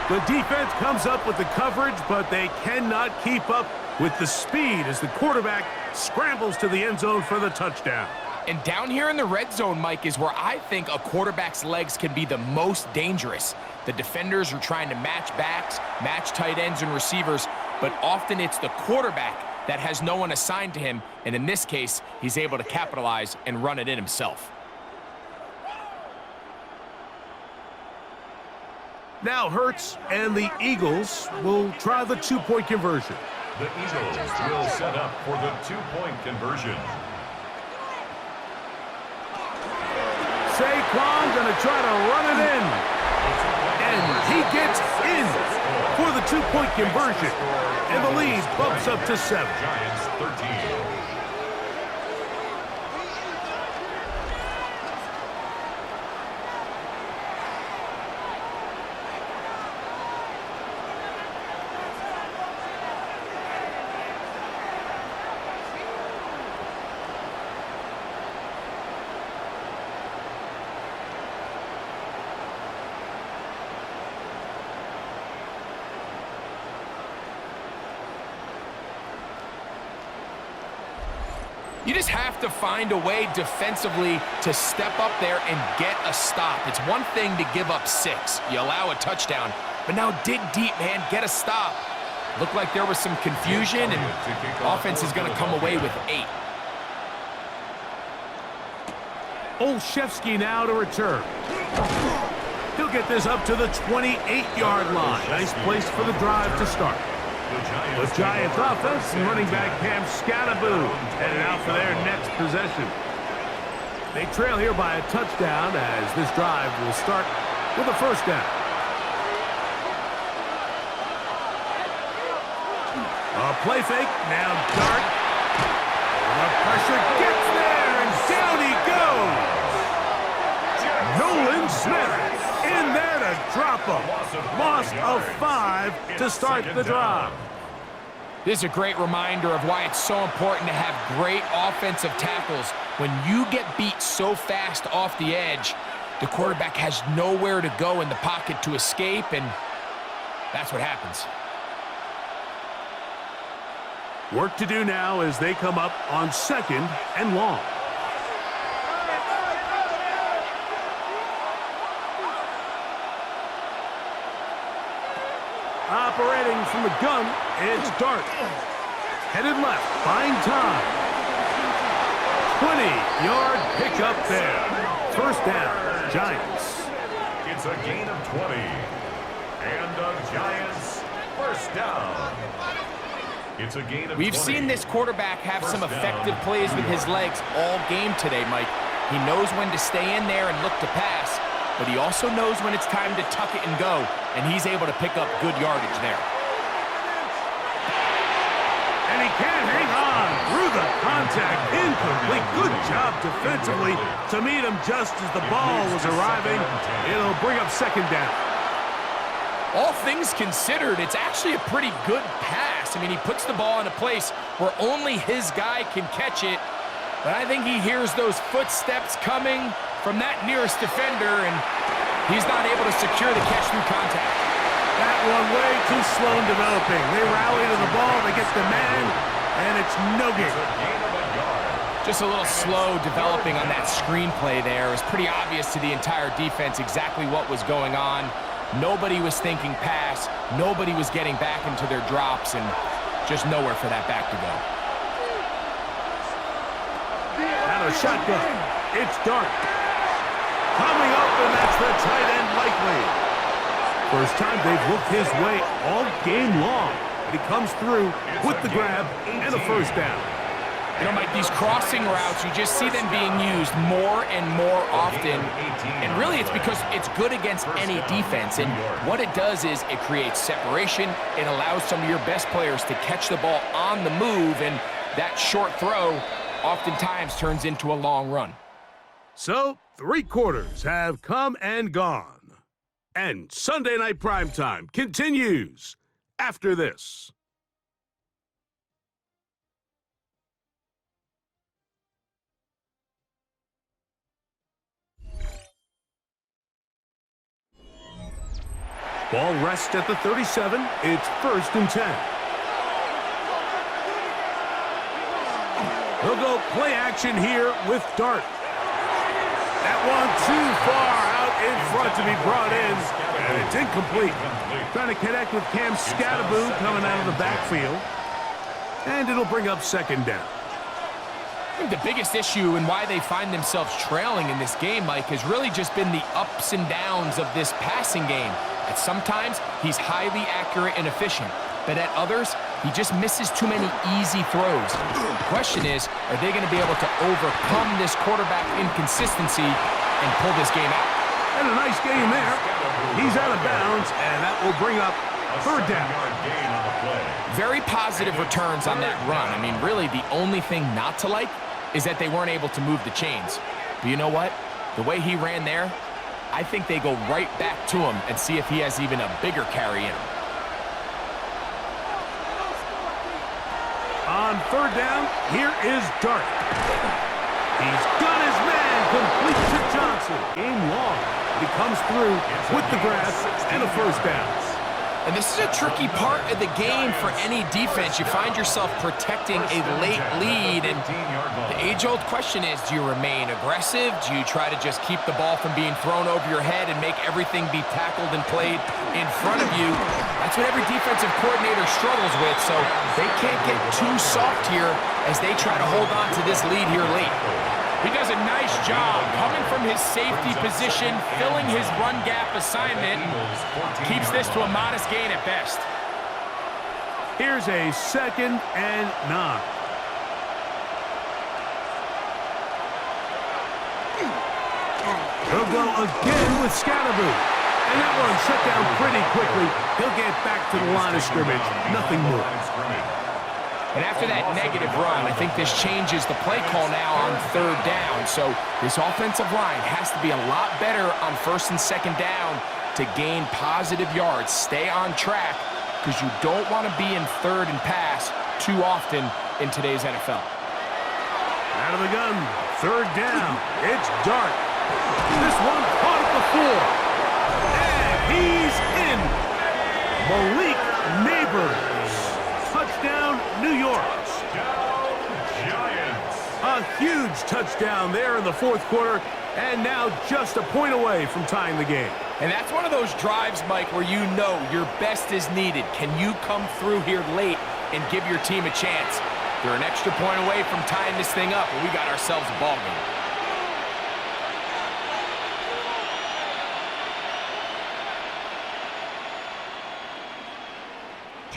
Speaker 2: The defense comes up with the coverage, but they cannot keep up with the speed as the quarterback scrambles to the end zone for the touchdown.
Speaker 3: And down here in the red zone, Mike, is where I think a quarterback's legs can be the most dangerous. The defenders are trying to match backs, match tight ends and receivers, but often it's the quarterback that has no one assigned to him, and in this case, he's able to capitalize and run it in himself.
Speaker 2: Now Hurts and the Eagles will try the 2-point conversion.
Speaker 1: The Eagles will set up for the 2-point conversion.
Speaker 2: Saquon going to try to run it in. And he gets in for the 2-point conversion. And the lead bumps up to 7.
Speaker 1: Giants 13.
Speaker 3: You just have to find a way defensively to step up there and get a stop. It's one thing to give up 6. You allow a touchdown, but now dig deep, man. Get a stop. Looked like there was some confusion, and offense is going to come away with 8.
Speaker 2: Olszewski now to return. He'll get this up to the 28-yard line. Nice place for the drive to start. The Giants offense and running back Cam Scattaboo headed out for their next possession. They trail here by a touchdown as this drive will start with a first down. A play fake, now Dart. The pressure gets there, and down he goes. Nolan Smith in there to drop him. Loss of 5 to start the drive.
Speaker 3: This is a great reminder of why it's so important to have great offensive tackles. When you get beat so fast off the edge, the quarterback has nowhere to go in the pocket to escape, and that's what happens.
Speaker 2: Work to do now as they come up on second and long. Operating from the gun, it's Dart. Headed left, buying time. 20-yard pickup there. First down, Giants.
Speaker 1: It's a gain of 20. And the Giants First down. It's a gain of 20.
Speaker 3: We've seen this quarterback have some effective plays with his legs all game today, Mike. He knows when to stay in there and look to pass, but he also knows when it's time to tuck it and go, and he's able to pick up good yardage there.
Speaker 2: And he can't hang on through the contact. Incomplete. Good job defensively to meet him just as the ball was arriving. It'll bring up second down.
Speaker 3: All things considered, it's actually a pretty good pass. I mean, he puts the ball in a place where only his guy can catch it. But I think he hears those footsteps coming from that nearest defender, and he's not able to secure the catch through contact.
Speaker 2: That one way too slow in developing. They rally to the ball, they get the man, and it's no gain.
Speaker 3: Just a little slow developing on that screenplay there. It was pretty obvious to the entire defense exactly what was going on. Nobody was thinking pass. Nobody was getting back into their drops, and just nowhere for that back to go.
Speaker 2: Now a shotgun. It's Dart. Coming up, and that's the tight end likely. First time they've looked his way all game long. And he comes through with the grab and a first down.
Speaker 3: You know, Mike, these crossing routes, you just see them being used more and more often. And really, it's because it's good against any defense. And what it does is it creates separation. It allows some of your best players to catch the ball on the move. And that short throw oftentimes turns into a long run.
Speaker 2: So, 3 quarters have come and gone. And Sunday Night Primetime continues after this. Ball rests at the 37. It's 1st and 10. He'll go play action here with Dart. That one too far out in front to be brought in, and it's incomplete. Trying to connect with Cam Scattaboo coming out of the backfield. And it'll bring up second down.
Speaker 3: I think the biggest issue and why they find themselves trailing in this game, Mike, has really just been the ups and downs of this passing game. At sometimes, he's highly accurate and efficient, but at others, he just misses too many easy throws. The question is, are they going to be able to overcome this quarterback inconsistency and pull this game out?
Speaker 2: And a nice game there. He's out of bounds, and that will bring up third down.
Speaker 3: Very positive returns on that run. I mean, really, the only thing not to like is that they weren't able to move the chains. But you know what? The way he ran there, I think they go right back to him and see if he has even a bigger carry in him.
Speaker 2: On third down, here is Dart. He's got his man complete to Johnson. Game long. He comes through with the grab and a first down.
Speaker 3: And this is a tricky part of the game for any defense. You find yourself protecting a late lead, and the age-old question is, do you remain aggressive? Do you try to just keep the ball from being thrown over your head and make everything be tackled and played in front of you? That's what every defensive coordinator struggles with, so they can't get too soft here as they try to hold on to this lead here late. He does a nice job coming from his safety position, filling his run gap assignment. Keeps this to a modest gain at best.
Speaker 2: Here's a 2nd and 9. He'll go again with Scattaboo. And that one shut down pretty quickly. He'll get back to the line of scrimmage. Nothing more.
Speaker 3: And after that negative run, I think this changes the play call now on third down. So this offensive line has to be a lot better on 1st and 2nd down to gain positive yards. Stay on track because you don't want to be in 3rd and pass too often in today's NFL.
Speaker 2: Out of the gun, 3rd down. It's Dart. This one caught at the 4. And he's in. Malik Neighbors. Touchdown, New York. A huge touchdown there in the 4th quarter, and now just a point away from tying the game.
Speaker 3: And that's one of those drives, Mike, where you know your best is needed. Can you come through here late and give your team a chance? They're an extra point away from tying this thing up, and we got ourselves a ball game.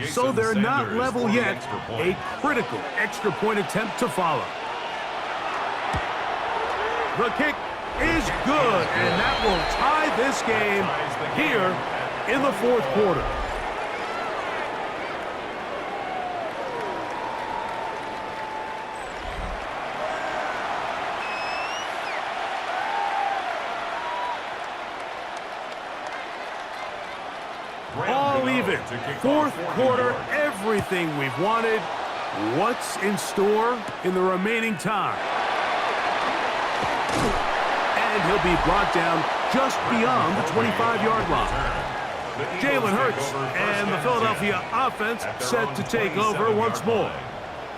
Speaker 2: So they're not
Speaker 1: Sanders
Speaker 2: level
Speaker 1: for the
Speaker 2: yet.
Speaker 1: extra point.
Speaker 2: A critical extra point attempt to follow. The kick is good, and that will tie this game here in the fourth quarter. All even. Fourth quarter, everything we've wanted. What's in store in the remaining time? And he'll be brought down just beyond the 25-yard line. Jalen Hurts and the Philadelphia offense set to take over once more.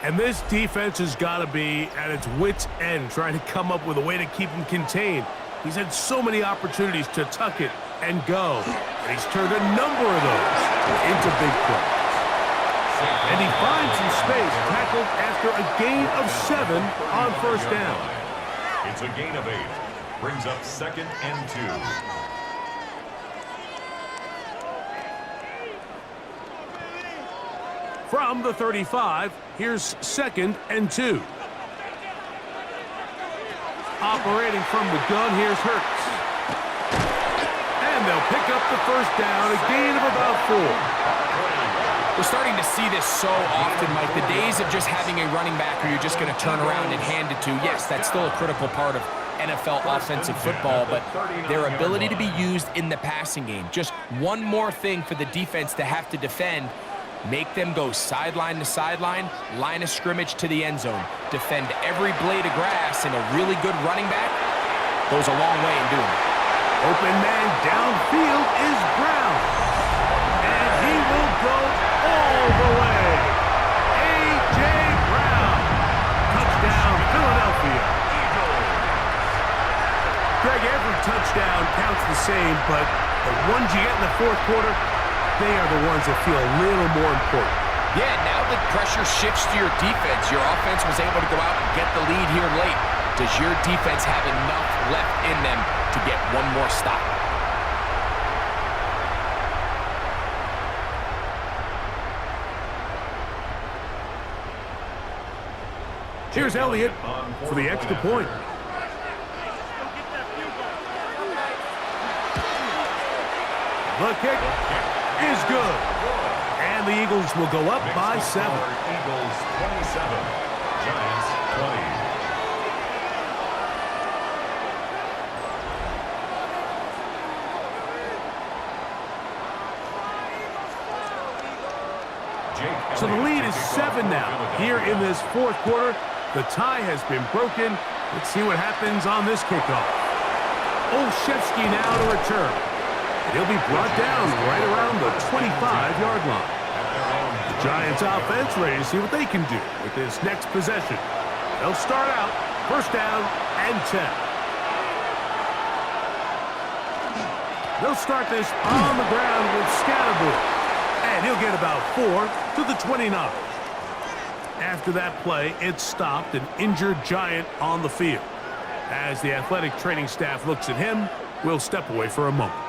Speaker 2: And this defense has got to be at its wits' end, trying to come up with a way to keep him contained. He's had so many opportunities to tuck it and go, and he's turned a number of those into big plays. And he finds some space, tackled after a gain of 7 on first down.
Speaker 1: It's a gain of 8. Brings up 2nd and 2.
Speaker 2: From the 35, here's 2nd and 2. Operating from the gun, here's Hurts. And they'll pick up the first down, a gain of about 4.
Speaker 3: We're starting to see this so often, Mike. The days of just having a running back who you're just going to turn around and hand it to, yes, that's still a critical part of NFL offensive football, but their ability to be used in the passing game. Just one more thing for the defense to have to defend. Make them go sideline to sideline, line of scrimmage to the end zone. Defend every blade of grass, and a really good running back goes a long way in doing it.
Speaker 2: Open man downfield is Brown. And he will go all the way. A.J. Brown. Touchdown, Philadelphia. Greg, every touchdown counts the same, but the ones you get in the fourth quarter, they are the ones that feel a little more important.
Speaker 3: Yeah, now that pressure shifts to your defense, your offense was able to go out and get the lead here late. Does your defense have enough left in them to get one more stop?
Speaker 2: Here's Elliott for the extra point. The kick is good. And the Eagles will go up by 7.
Speaker 1: Eagles 27, Giants 20.
Speaker 2: So the lead is 7 now. Here in this fourth quarter, the tie has been broken. Let's see what happens on this kickoff. Olszewski now to return. He'll be brought down right around the 25-yard line. The Giants offense ready to see what they can do with this next possession. They'll start out first down and 10. They'll start this on the ground with Scatterboard. And he'll get about 4 to the 29. After that play, it stopped an injured Giant on the field. As the athletic training staff looks at him, we'll step away for a moment.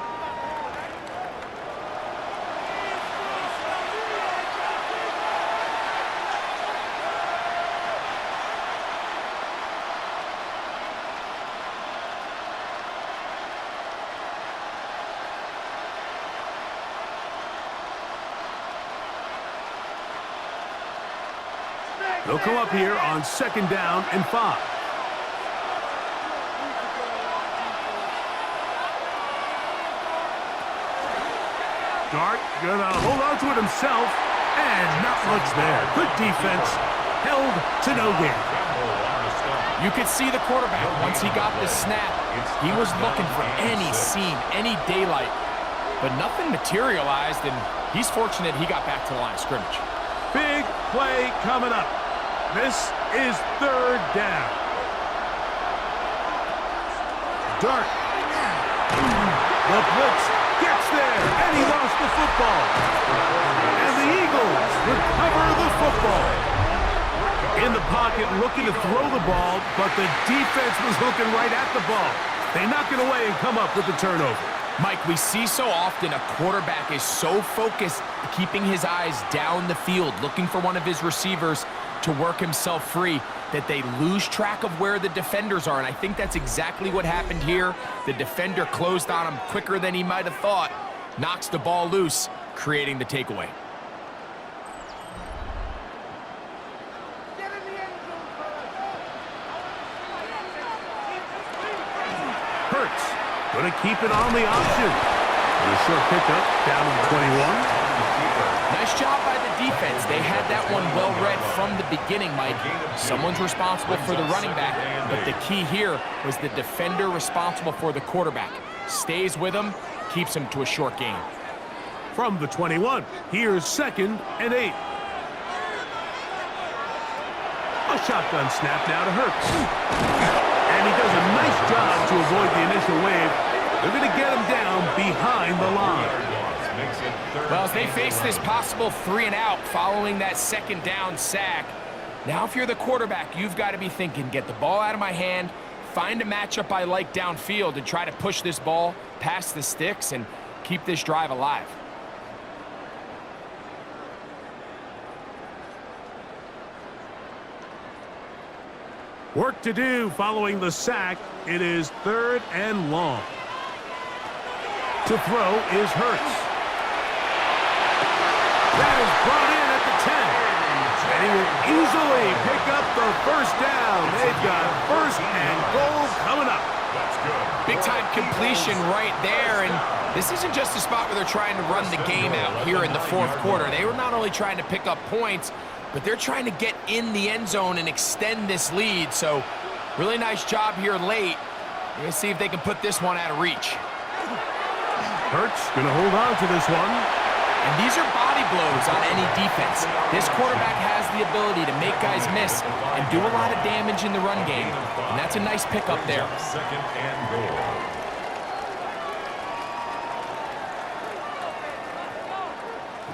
Speaker 2: They'll come up here on 2nd down and 5. Dart gonna hold on to it himself, and not much there. Good defense, held to no gain.
Speaker 3: You could see the quarterback, once he got the snap, he was looking for any seam, any daylight, but nothing materialized, and he's fortunate he got back to the line of scrimmage.
Speaker 2: Big play coming up. This is 3rd down. Dart. The blitz gets there, and he lost the football. And the Eagles recover the football. In the pocket, looking to throw the ball, but the defense was looking right at the ball. They knock it away and come up with the turnover.
Speaker 3: Mike, we see so often a quarterback is so focused, keeping his eyes down the field, looking for one of his receivers to work himself free, that they lose track of where the defenders are. And I think that's exactly what happened here. The defender closed on him quicker than he might have thought, knocks the ball loose, creating the takeaway.
Speaker 2: Hurts going to keep it on the option. And a short pickup down to the 21.
Speaker 3: Nice job by the defense. They had that one well read from the beginning, Mike. Someone's responsible for the running back, but the key here was the defender responsible for the quarterback. Stays with him, keeps him to a short gain.
Speaker 2: From the 21, here's 2nd and 8. A shotgun snap now to Hurts. And he does a nice job to avoid the initial wave. They're going to get him down behind the line.
Speaker 3: Well, as they face this possible 3-and-out following that 2nd down sack, now if you're the quarterback, you've got to be thinking, get the ball out of my hand, find a matchup I like downfield, and try to push this ball past the sticks and keep this drive alive.
Speaker 2: Work to do following the sack. It is 3rd and long. To throw is Hurts. That is brought in at the 10. And he will easily pick up the 1st down. They've got 1st and goal coming up.
Speaker 3: Big-time completion right there, and this isn't just a spot where they're trying to run the game out here in the 4th quarter. They were not only trying to pick up points, but they're trying to get in the end zone and extend this lead. So really nice job here late. We're going to see if they can put this one out of reach.
Speaker 2: Hurts going to hold on to this one.
Speaker 3: And these are body blows on any defense. This quarterback has the ability to make guys miss and do a lot of damage in the run game. And that's a nice pickup there.
Speaker 1: 2nd and goal.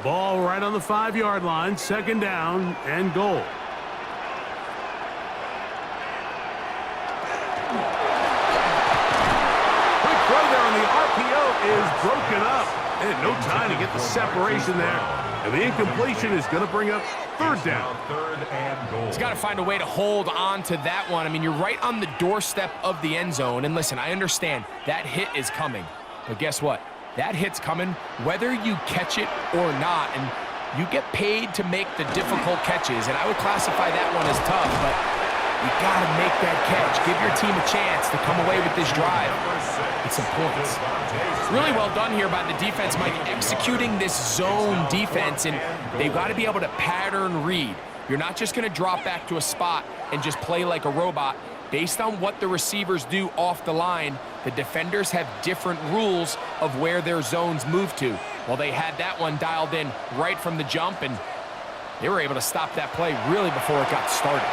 Speaker 2: Ball right on the 5-yard line. 2nd down and goal. Quick throw there on the RPO is broken up. And no time to get the separation there. And the incompletion is going to bring up 3rd down.
Speaker 1: 3rd and goal.
Speaker 3: He's got to find a way to hold on to that one. I mean, you're right on the doorstep of the end zone. And listen, I understand that hit is coming. But guess what? That hit's coming whether you catch it or not. And you get paid to make the difficult catches. And I would classify that one as tough, but you got to make that catch. Give your team a chance to come away with this drive with some points. Really well done here by the defense, Mike, executing this zone defense, and they've got to be able to pattern read. You're not just going to drop back to a spot and just play like a robot. Based on what the receivers do off the line, the defenders have different rules of where their zones move to. Well, they had that one dialed in right from the jump, and they were able to stop that play really before it got started.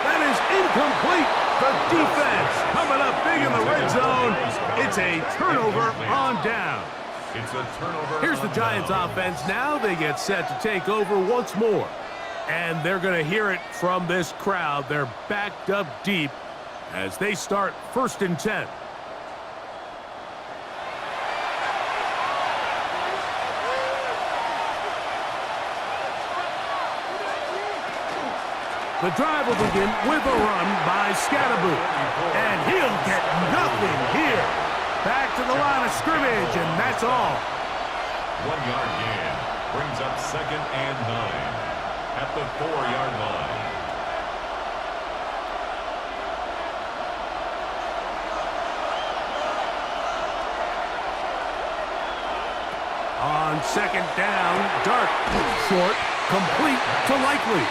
Speaker 2: That is incomplete. The defense coming up big in the red zone. It's a turnover on down.
Speaker 1: It's a turnover.
Speaker 2: Here's the Giants offense. Now they get set to take over once more. And they're going to hear it from this crowd. They're backed up deep as they start 1st and 10. The drive will begin with a run by Scatterboot. And he'll get nothing here. Back to the line of scrimmage, and that's all.
Speaker 1: 1-yard gain brings up 2nd and 9 at the 4-yard line.
Speaker 2: On 2nd down, Dart, short, complete to Likely.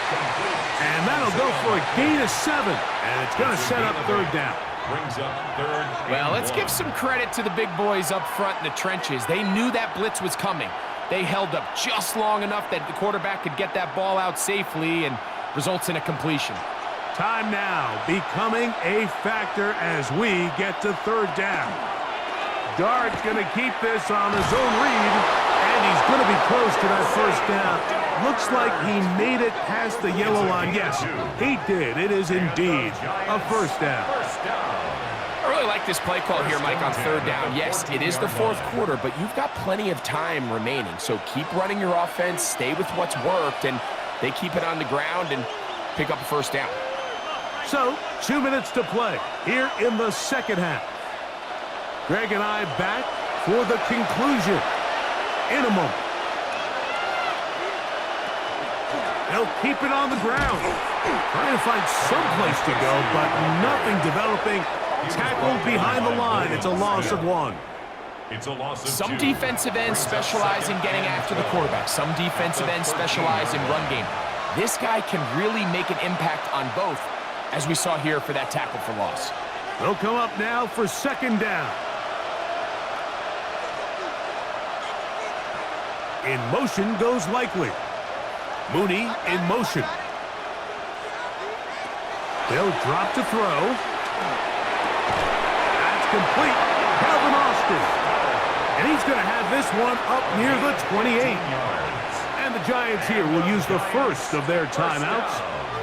Speaker 2: And that'll go for a gain of 7. And it's going to set up 3rd down.
Speaker 1: Brings up 3rd.
Speaker 3: Well, let's give some credit to the big boys up front in the trenches. They knew that blitz was coming. They held up just long enough that the quarterback could get that ball out safely and results in a completion.
Speaker 2: Time now becoming a factor as we get to 3rd down. Dart's going to keep this on his own read, and he's going to be close to that 1st down. Looks like he made it past the yellow line. Yes, he did. It is indeed a 1st down.
Speaker 3: I really really like this play call here, Mike, on third down. Yes, it is the fourth quarter, but you've got plenty of time remaining. So keep running your offense, stay with what's worked, and they keep it on the ground and pick up a first down.
Speaker 2: So, 2 minutes to play here in the second half. Greg and I back for the conclusion in a moment. They'll keep it on the ground. Trying to find some place to go, but nothing developing. Tackled behind the line. It's a loss of 1.
Speaker 1: It's a loss of 2.
Speaker 3: Some defensive ends specialize in getting after the quarterback. Some defensive ends specialize in run game. This guy can really make an impact on both, as we saw here for that tackle for loss.
Speaker 2: They'll come up now for second down. In motion goes Likely. Mooney in motion. They'll drop to throw. That's complete. Calvin Austin. And he's going to have this one up near the 28. And the Giants here will use the first of their timeouts.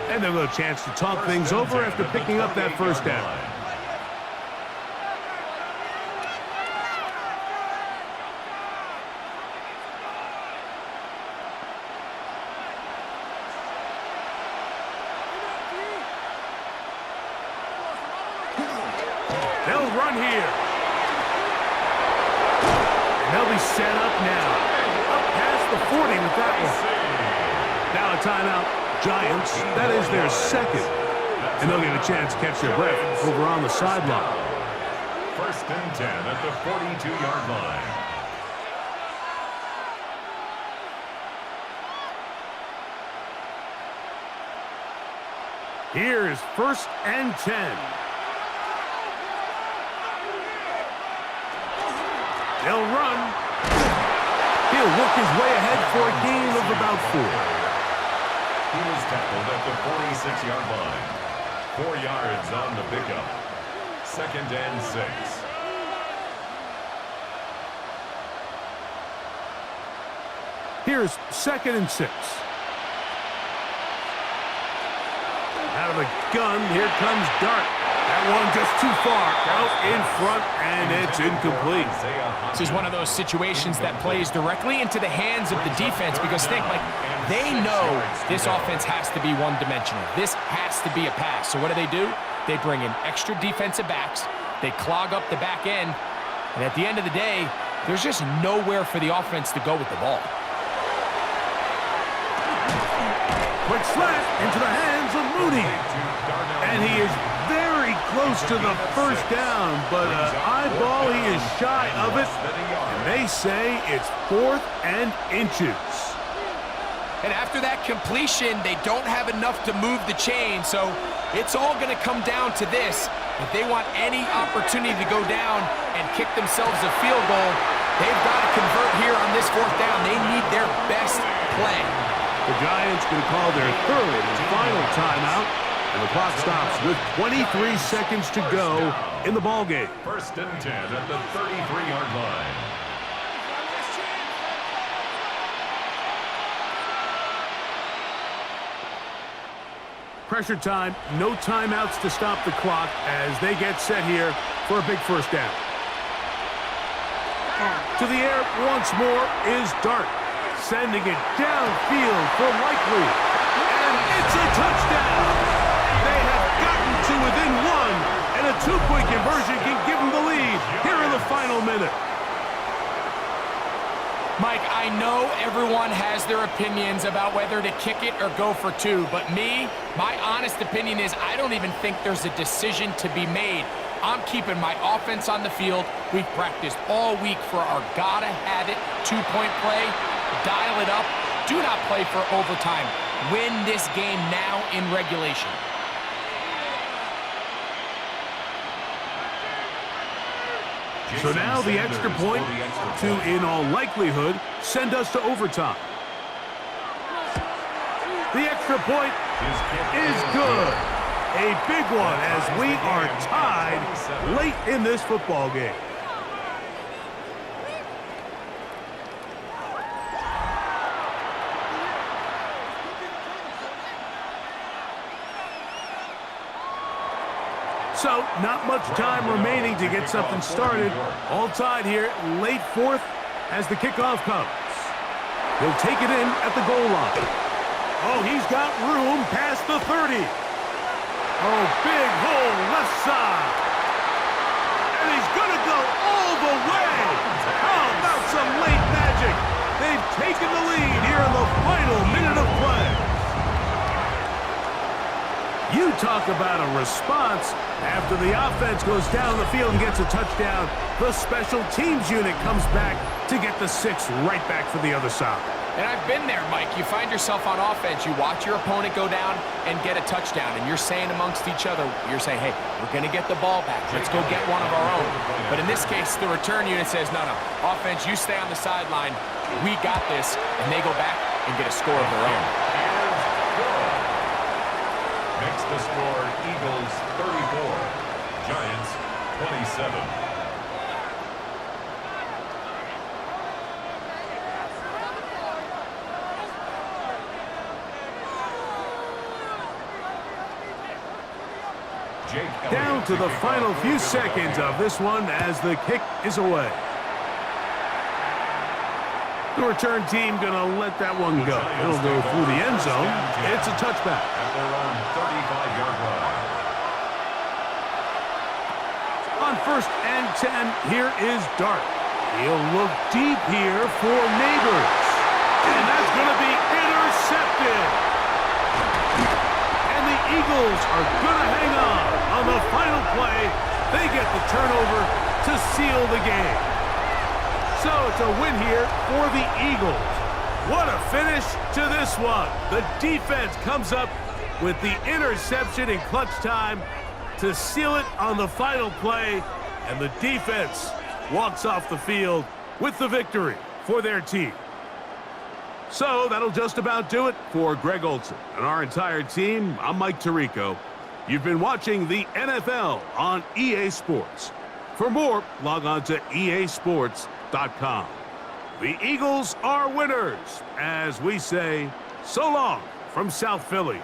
Speaker 2: And they'll have a chance to talk things over after picking up that first down. They'll run here. And they'll be set up now. Up past the 40 with that one. Now a timeout. Giants, that is their second. And they'll get a chance to catch their breath over on the sideline.
Speaker 1: First and 10 at the 42-yard line.
Speaker 2: Here's first and 10. They'll run. He'll work his way ahead for a gain of about 4.
Speaker 1: He was tackled at the 46-yard line. 4 yards on the pickup. Second and 6.
Speaker 2: Here's second and 6. Out of the gun, here comes Dart. That one just too far. Out in front, and it's incomplete.
Speaker 3: This is one of those situations that plays directly into the hands of the defense because think, like, they know this offense has to be one-dimensional. This has to be a pass. So what do? They bring in extra defensive backs. They clog up the back end. And at the end of the day, there's just nowhere for the offense to go with the ball.
Speaker 2: Quick slant into the hands of Mooney. And he is very close to the first down, but eyeball, he is shy of it. And they say it's 4th and inches.
Speaker 3: And after that completion, they don't have enough to move the chain, so it's all going to come down to this. If they want any opportunity to go down and kick themselves a field goal, they've got to convert here on this 4th down. They need their best play.
Speaker 2: The Giants can call their third and final timeout, and the clock stops with 23 seconds to go in the ballgame.
Speaker 1: First and 10 at the 33-yard line.
Speaker 2: Pressure time, no timeouts to stop the clock as they get set here for a big first down. To the air once more is Dart, sending it downfield for Likely. And it's a touchdown! They have gotten to within 1, and a 2-point conversion can give them the lead here in the final minute.
Speaker 3: Mike, I know everyone has their opinions about whether to kick it or go for 2, but my honest opinion is I don't even think there's a decision to be made. I'm keeping my offense on the field. We've practiced all week for our gotta-have-it 2-point play. Dial it up. Do not play for overtime. Win this game now in regulation.
Speaker 2: So now the extra point to, in all likelihood, send us to overtime. The extra point is good. A big one as we are tied late in this football game. So, not much time remaining to get something started. All tied here, late fourth as the kickoff comes. He'll take it in at the goal line. Oh, he's got room past the 30. Oh, big hole left side. And he's going to go all the way. How about some late magic? They've taken the lead here in the final minute of play. You talk about a response. After the offense goes down the field and gets a touchdown, the special teams unit comes back to get the 6 right back for the other side.
Speaker 3: And I've been there, Mike. You find yourself on offense, you watch your opponent go down and get a touchdown, and you're saying amongst each other, you're saying, hey, we're going to get the ball back. Let's go get one of our own. But in this case, the return unit says, no, offense, you stay on the sideline. We got this. And they go back and get a score of their own.
Speaker 1: Makes the score Eagles 34, Giants 27.
Speaker 2: Down to the final few seconds of this one as the kick is away. The return team going to let that one go. It'll go through the end zone. It's a touchback.
Speaker 1: At their own 35-yard line.
Speaker 2: On 1st and 10, here is Dart. He'll look deep here for Neighbors. And that's going to be intercepted. And the Eagles are going to hang on the final play. They get the turnover to seal the game. So it's a win here for the Eagles. What a finish to this one. The defense comes up with the interception in clutch time to seal it on the final play, and the defense walks off the field with the victory for their team. So that'll just about do it for Greg Olsen and our entire team. I'm Mike Tirico. You've been watching the NFL on EA Sports. For more, log on to easports.com. The Eagles are winners, as we say, so long from South Philly.